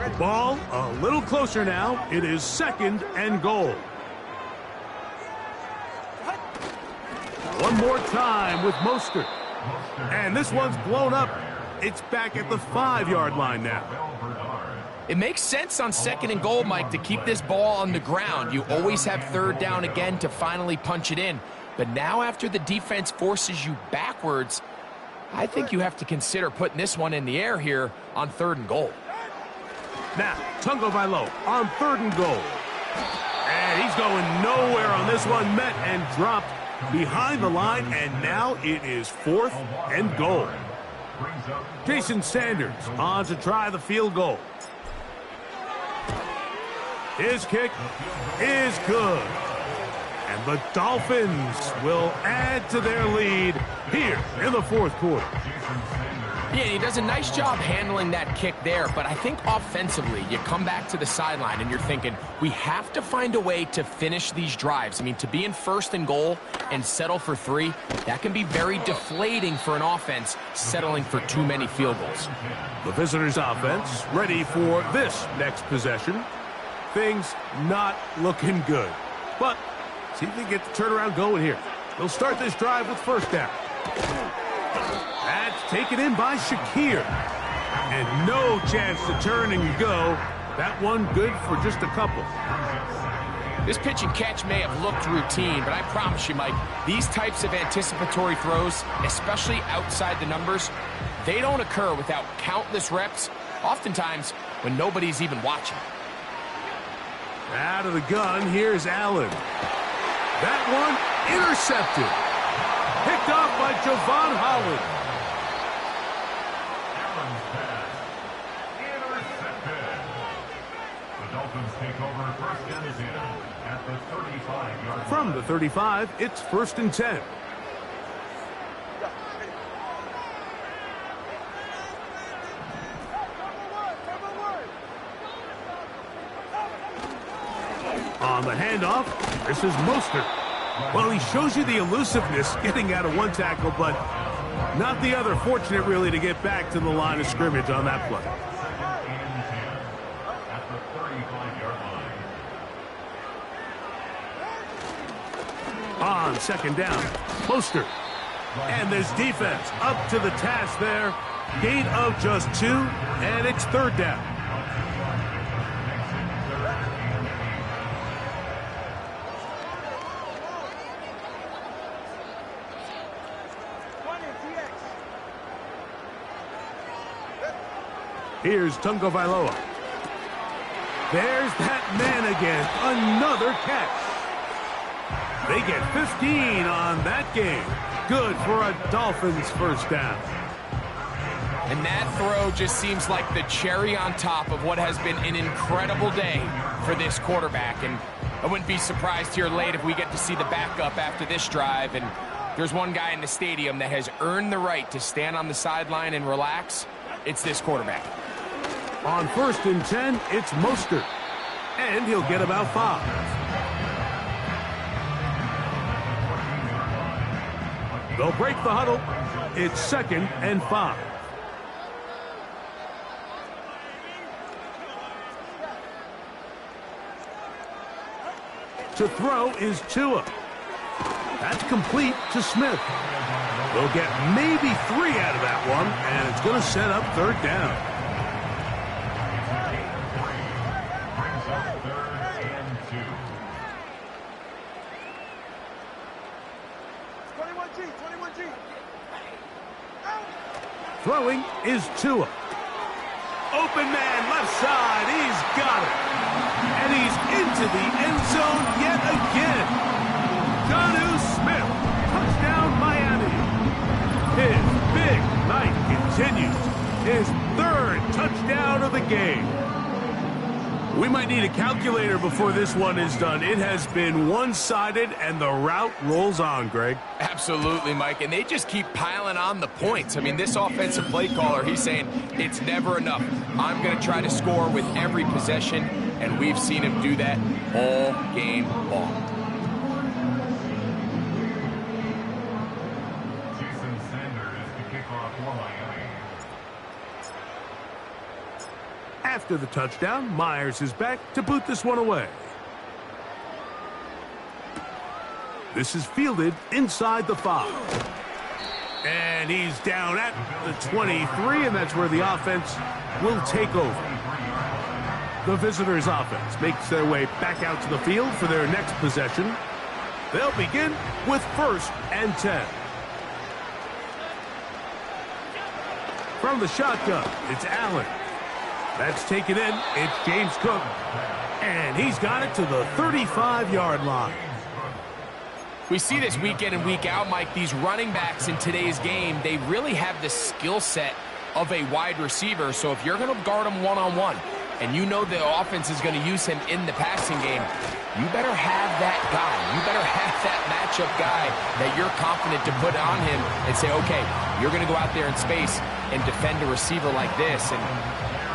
The ball a little closer now. It is 2nd and goal. One more time with Mostert. And this one's blown up It's back at the 5-yard line now. It makes sense on 2nd and goal, Mike, to keep this ball on the ground. You always have 3rd down again to finally punch it in. But now after the defense forces you backwards, I think you have to consider putting this one in the air here on 3rd and goal. Now, Tagovailoa on 3rd and goal. And he's going nowhere on this one. Met and dropped behind the line, and now it is 4th and goal. Jason Sanders on to try the field goal. His kick is good. And the Dolphins will add to their lead here in the 4th quarter. Yeah, he does a nice job handling that kick there, but I think offensively, you come back to the sideline and you're thinking, we have to find a way to finish these drives. I mean, to be in 1st and goal and settle for 3, that can be very deflating for an offense settling for too many field goals. The visitors' offense ready for this next possession. Things not looking good, but see if they get the turnaround going here. They'll start this drive with 1st down. That's taken in by Shakir. And no chance to turn and go. That one good for just a couple. This pitch and catch may have looked routine, but I promise you, Mike, these types of anticipatory throws, especially outside the numbers, they don't occur without countless reps, oftentimes when nobody's even watching. Out of the gun, here's Allen. That one intercepted. Picked off by Javon Holland. Allen's pass intercepted. The Dolphins take over 1st and 10 at the 35-yard line. From the 35, it's 1st and 10. On the handoff, this is Mostert. Well, he shows you the elusiveness getting out of one tackle, but not the other. Fortunate, really, to get back to the line of scrimmage on that play. 2nd and 10 at the 35-yard line. On 2nd down, Mostert. And this defense up to the task there. Gain of just 2, and it's 3rd down. Here's Tagovailoa. There's that man again. Another catch. They get 15 on that game. Good for a Dolphins 1st down. And that throw just seems like the cherry on top of what has been an incredible day for this quarterback. And I wouldn't be surprised here late if we get to see the backup after this drive. And there's one guy in the stadium that has earned the right to stand on the sideline and relax. It's this quarterback. On 1st and 10, it's Mostert. And he'll get about 5. They'll break the huddle. It's 2nd and 5. To throw is Tua. That's complete to Smith. They'll get maybe 3 out of that one, and it's going to set up 3rd down. Throwing is Tua. Open man, left side. He's got it. And he's into the end zone yet again. Jonnu Smith. Touchdown, Miami. His big night continues. His 3rd touchdown of the game. We might need a calculator before this one is done. It has been one-sided, and the route rolls on, Greg. Absolutely, Mike, and they just keep piling on the points. I mean, this offensive play caller, he's saying it's never enough. I'm going to try to score with every possession, and we've seen him do that all game long. Jason Sanders to kick off for Miami. After the touchdown, Myers is back to boot this one away. This is fielded inside the 5. And he's down at the 23, and that's where the offense will take over. The visitors' offense makes their way back out to the field for their next possession. They'll begin with 1st and 10. From the shotgun, it's Allen. That's taken in. It's James Cook. And he's got it to the 35-yard line. We see this week in and week out, Mike. These running backs in today's game, they really have the skill set of a wide receiver. So if you're going to guard him one-on-one, and you know the offense is going to use him in the passing game, you better have that guy. You better have that matchup guy that you're confident to put on him and say, okay, you're going to go out there in space and defend a receiver like this. And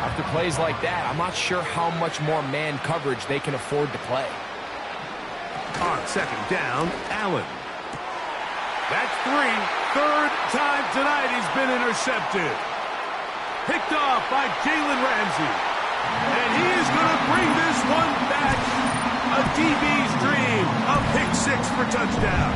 after plays like that, I'm not sure how much more man coverage they can afford to play. On 2nd down, Allen. That's 3. 3rd time tonight he's been intercepted. Picked off by Jalen Ramsey. And he is going to bring this one back. A DB's dream. A pick 6 for touchdown.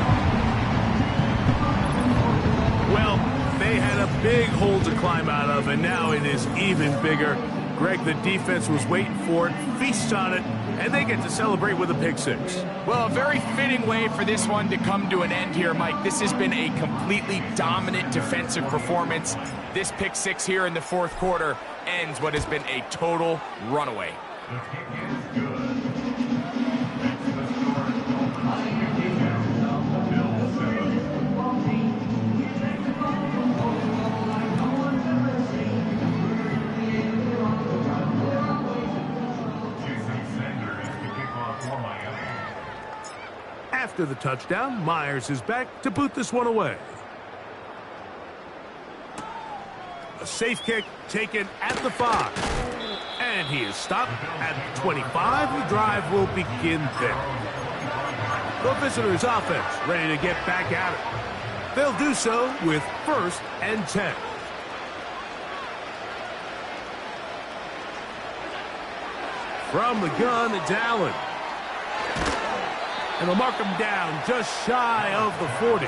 Well, they had a big hole to climb out of, and now it is even bigger. Greg, the defense was waiting for it, feasts on it, and they get to celebrate with a pick 6. Well, a very fitting way for this one to come to an end here, Mike. This has been a completely dominant defensive performance. This pick 6 here in the 4th quarter ends what has been a total runaway. The kick is good. Next to the score, Bills 7. After the touchdown, Myers is back to boot this one away. A safe kick taken at the 5. And he is stopped at the 25. The drive will begin there. The visitors' offense ready to get back at it. They'll do so with 1st and 10. From the gun, it's Allen. And they'll mark him down just shy of the 40.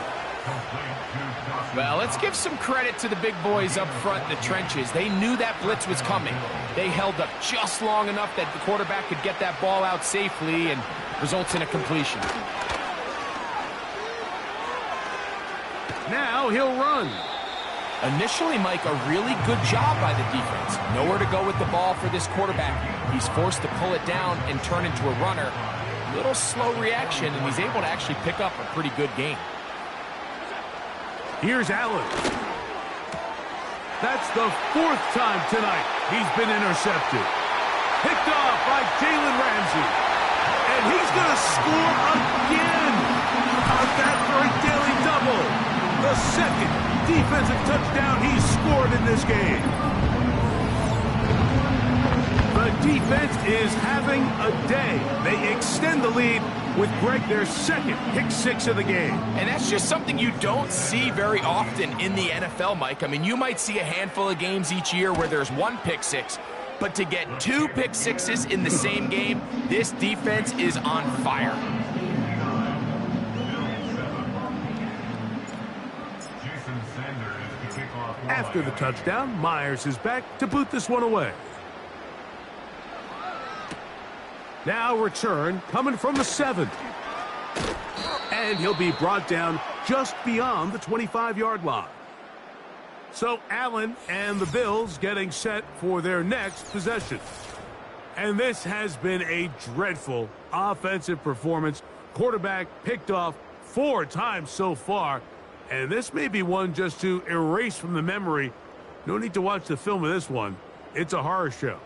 Well, let's give some credit to the big boys up front in the trenches. They knew that blitz was coming. They held up just long enough that the quarterback could get that ball out safely and results in a completion. Now he'll run. Initially, Mike, a really good job by the defense. Nowhere to go with the ball for this quarterback. He's forced to pull it down and turn into a runner. Little slow reaction, and he's able to actually pick up a pretty good game. Here's Allen. That's the 4th time tonight he's been intercepted. Picked off by Jalen Ramsey. And he's going to score again. How about that for a daily double? The 2nd defensive touchdown he's scored in this game. The defense is having a day. They extend the lead with Greg, their 2nd pick 6 of the game. And that's just something you don't see very often in the NFL, Mike. I mean, you might see a handful of games each year where there's 1 pick 6, but to get 2 pick 6s in the same game, this defense is on fire. After the touchdown, Myers is back to boot this one away. Now return coming from the 7th. And he'll be brought down just beyond the 25-yard line. So Allen and the Bills getting set for their next possession. And this has been a dreadful offensive performance. Quarterback picked off 4 times so far. And this may be one just to erase from the memory. No need to watch the film of this one. It's a horror show.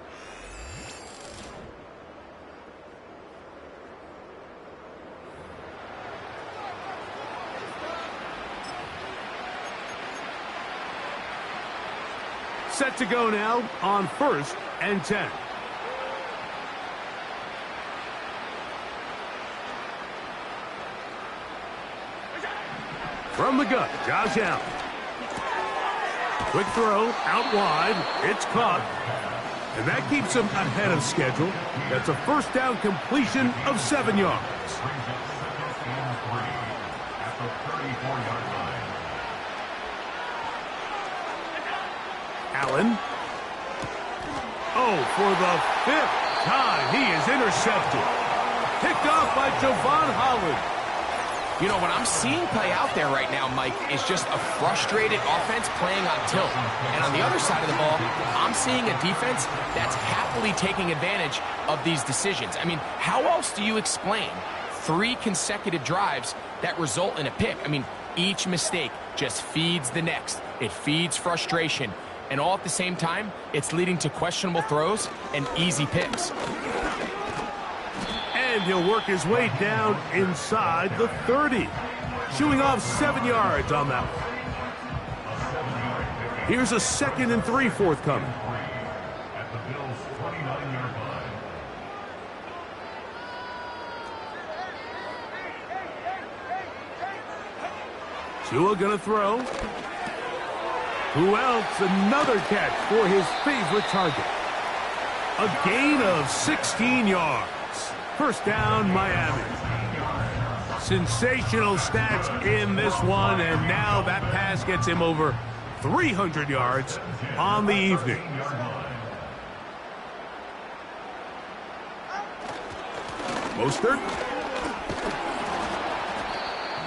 Set to go now on 1st and 10. From the gun, Josh Allen. Quick throw, out wide. It's caught. And that keeps him ahead of schedule. That's a 1st down completion of 7 yards. Allen. Oh, for the 5th time, he is intercepted. Picked off by Javon Holland. You know, what I'm seeing play out there right now, Mike, is just a frustrated offense playing on tilt. And on the other side of the ball, I'm seeing a defense that's happily taking advantage of these decisions. I mean, how else do you explain 3 consecutive drives that result in a pick? I mean, each mistake just feeds the next. It feeds frustration. And all at the same time, it's leading to questionable throws and easy picks. And he'll work his way down inside the 30. Shooing off 7 yards on that one. Here's a 2nd and 3 forthcoming. At the Bills' 29-yard line. Tua gonna throw. Who else? Another catch for his favorite target. A gain of 16 yards. First down, Miami. Sensational stats in this one, and now that pass gets him over 300 yards on the evening. Mostert.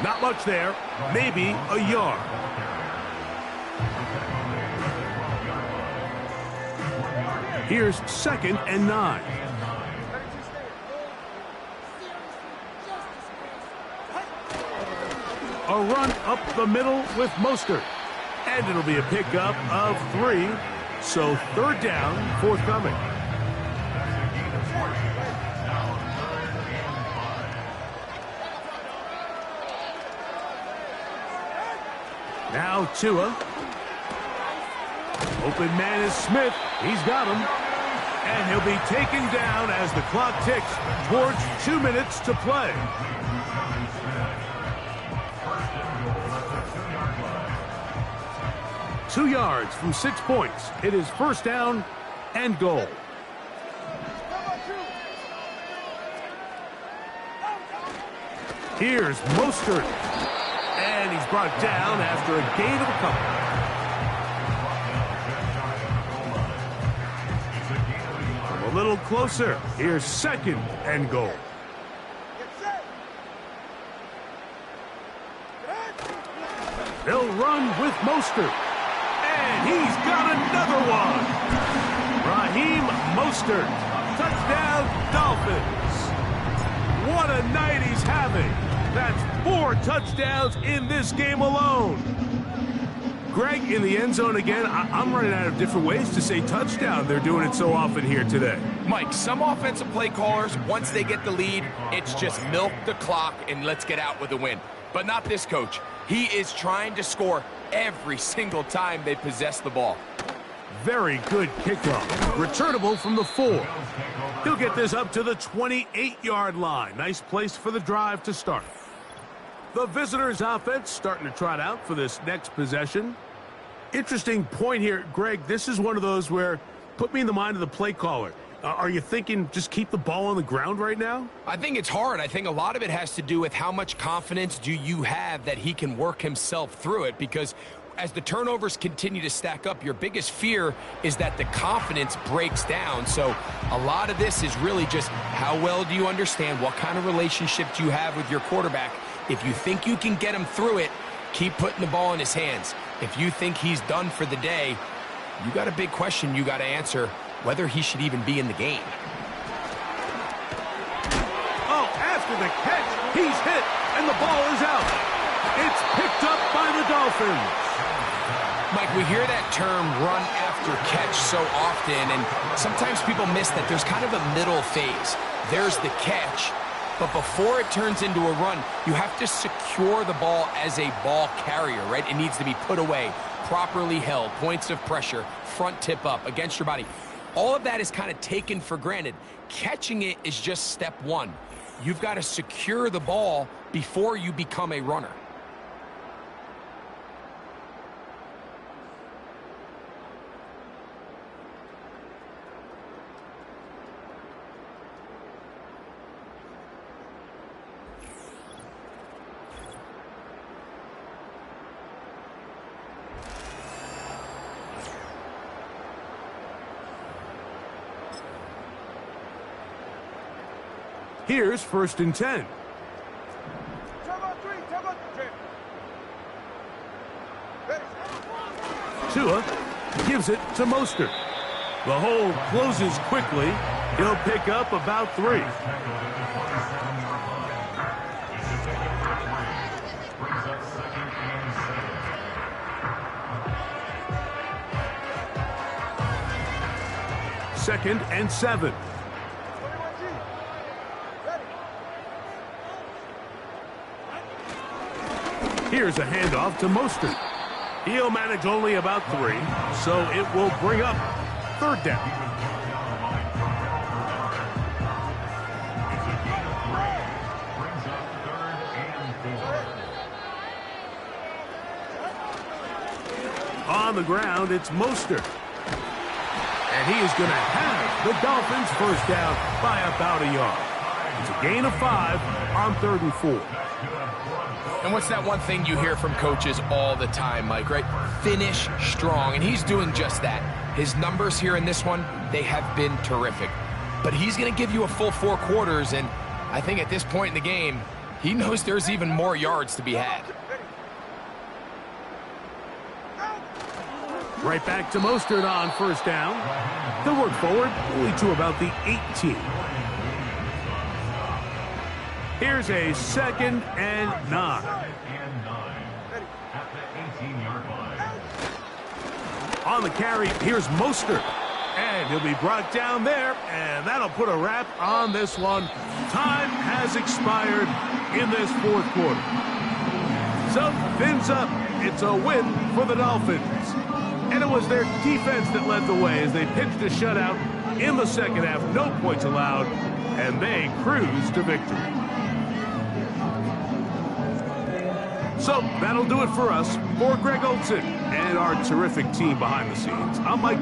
Not much there. Maybe a yard. Here's 2nd and 9. A run up the middle with Mostert. And it'll be a pickup of 3. So 3rd down, forthcoming. Now Tua. Open man is Smith. He's got him. And he'll be taken down as the clock ticks towards 2 minutes to play. Two yards from 6 points. It is first down and goal. Here's Mostert. And he's brought down after a gain of a couple. A little closer. Here's 2nd and goal. They'll run with Mostert. And he's got another one. Raheem Mostert. Touchdown, Dolphins. What a night he's having. That's 4 touchdowns in this game alone. Greg, in the end zone again. I'm running out of different ways to say touchdown. They're doing it so often here today. Mike, some offensive play callers, once they get the lead, it's just milk the clock and let's get out with a win. But not this coach. He is trying to score every single time they possess the ball. Very good kickoff. Returnable from the 4. He'll get this up to the 28-yard line. Nice place for the drive to start. The visitors' offense starting to trot out for this next possession. Interesting point here, Greg. This is one of those where, put me in the mind of the play caller. Are you thinking just keep the ball on the ground right now? I think it's hard. I think a lot of it has to do with how much confidence do you have that he can work himself through it, because as the turnovers continue to stack up, your biggest fear is that the confidence breaks down. So a lot of this is really just how well do you understand, what kind of relationship do you have with your quarterback. If you think you can get him through it, keep putting the ball in his hands. If you think he's done for the day, you got a big question you got to answer, whether he should even be in the game. Oh, after the catch, he's hit, and the ball is out. It's picked up by the Dolphins. Mike, we hear that term run after catch so often, and sometimes people miss that there's kind of a middle phase. There's the catch, but before it turns into a run, you have to secure the ball as a ball carrier, right? It needs to be put away, properly held, points of pressure, front tip up against your body. All of that is kind of taken for granted. Catching it is just step one. You've got to secure the ball before you become a runner. Here's 1st and 10. Tua gives it to Mostert. The hole closes quickly. He'll pick up about 3. Brings up 2nd and 7. 2nd and 7. Here's a handoff to Mostert. He'll manage only about 3, so it will bring up 3rd down. Brings up 3rd and 4. On the ground, it's Mostert. And he is going to have the Dolphins first down by about a yard. It's a gain of 5 on 3rd and 4. And what's that one thing you hear from coaches all the time, Mike, right? Finish strong, and he's doing just that. His numbers here in this one, they have been terrific. But he's going to give you a full 4 quarters, and I think at this point in the game, he knows there's even more yards to be had. Right back to Mostert on 1st down. He'll work forward only to about the 18. Here's a 2nd and 9. At the 18-yard line. On the carry, here's Mostert. And he'll be brought down there, and that'll put a wrap on this one. Time has expired in this 4th quarter. So, fins up. It's a win for the Dolphins. And it was their defense that led the way as they pitched a shutout in the 2nd half. No points allowed, and they cruised to victory. So that'll do it for us. For Greg Olson and our terrific team behind the scenes, I'm Mike.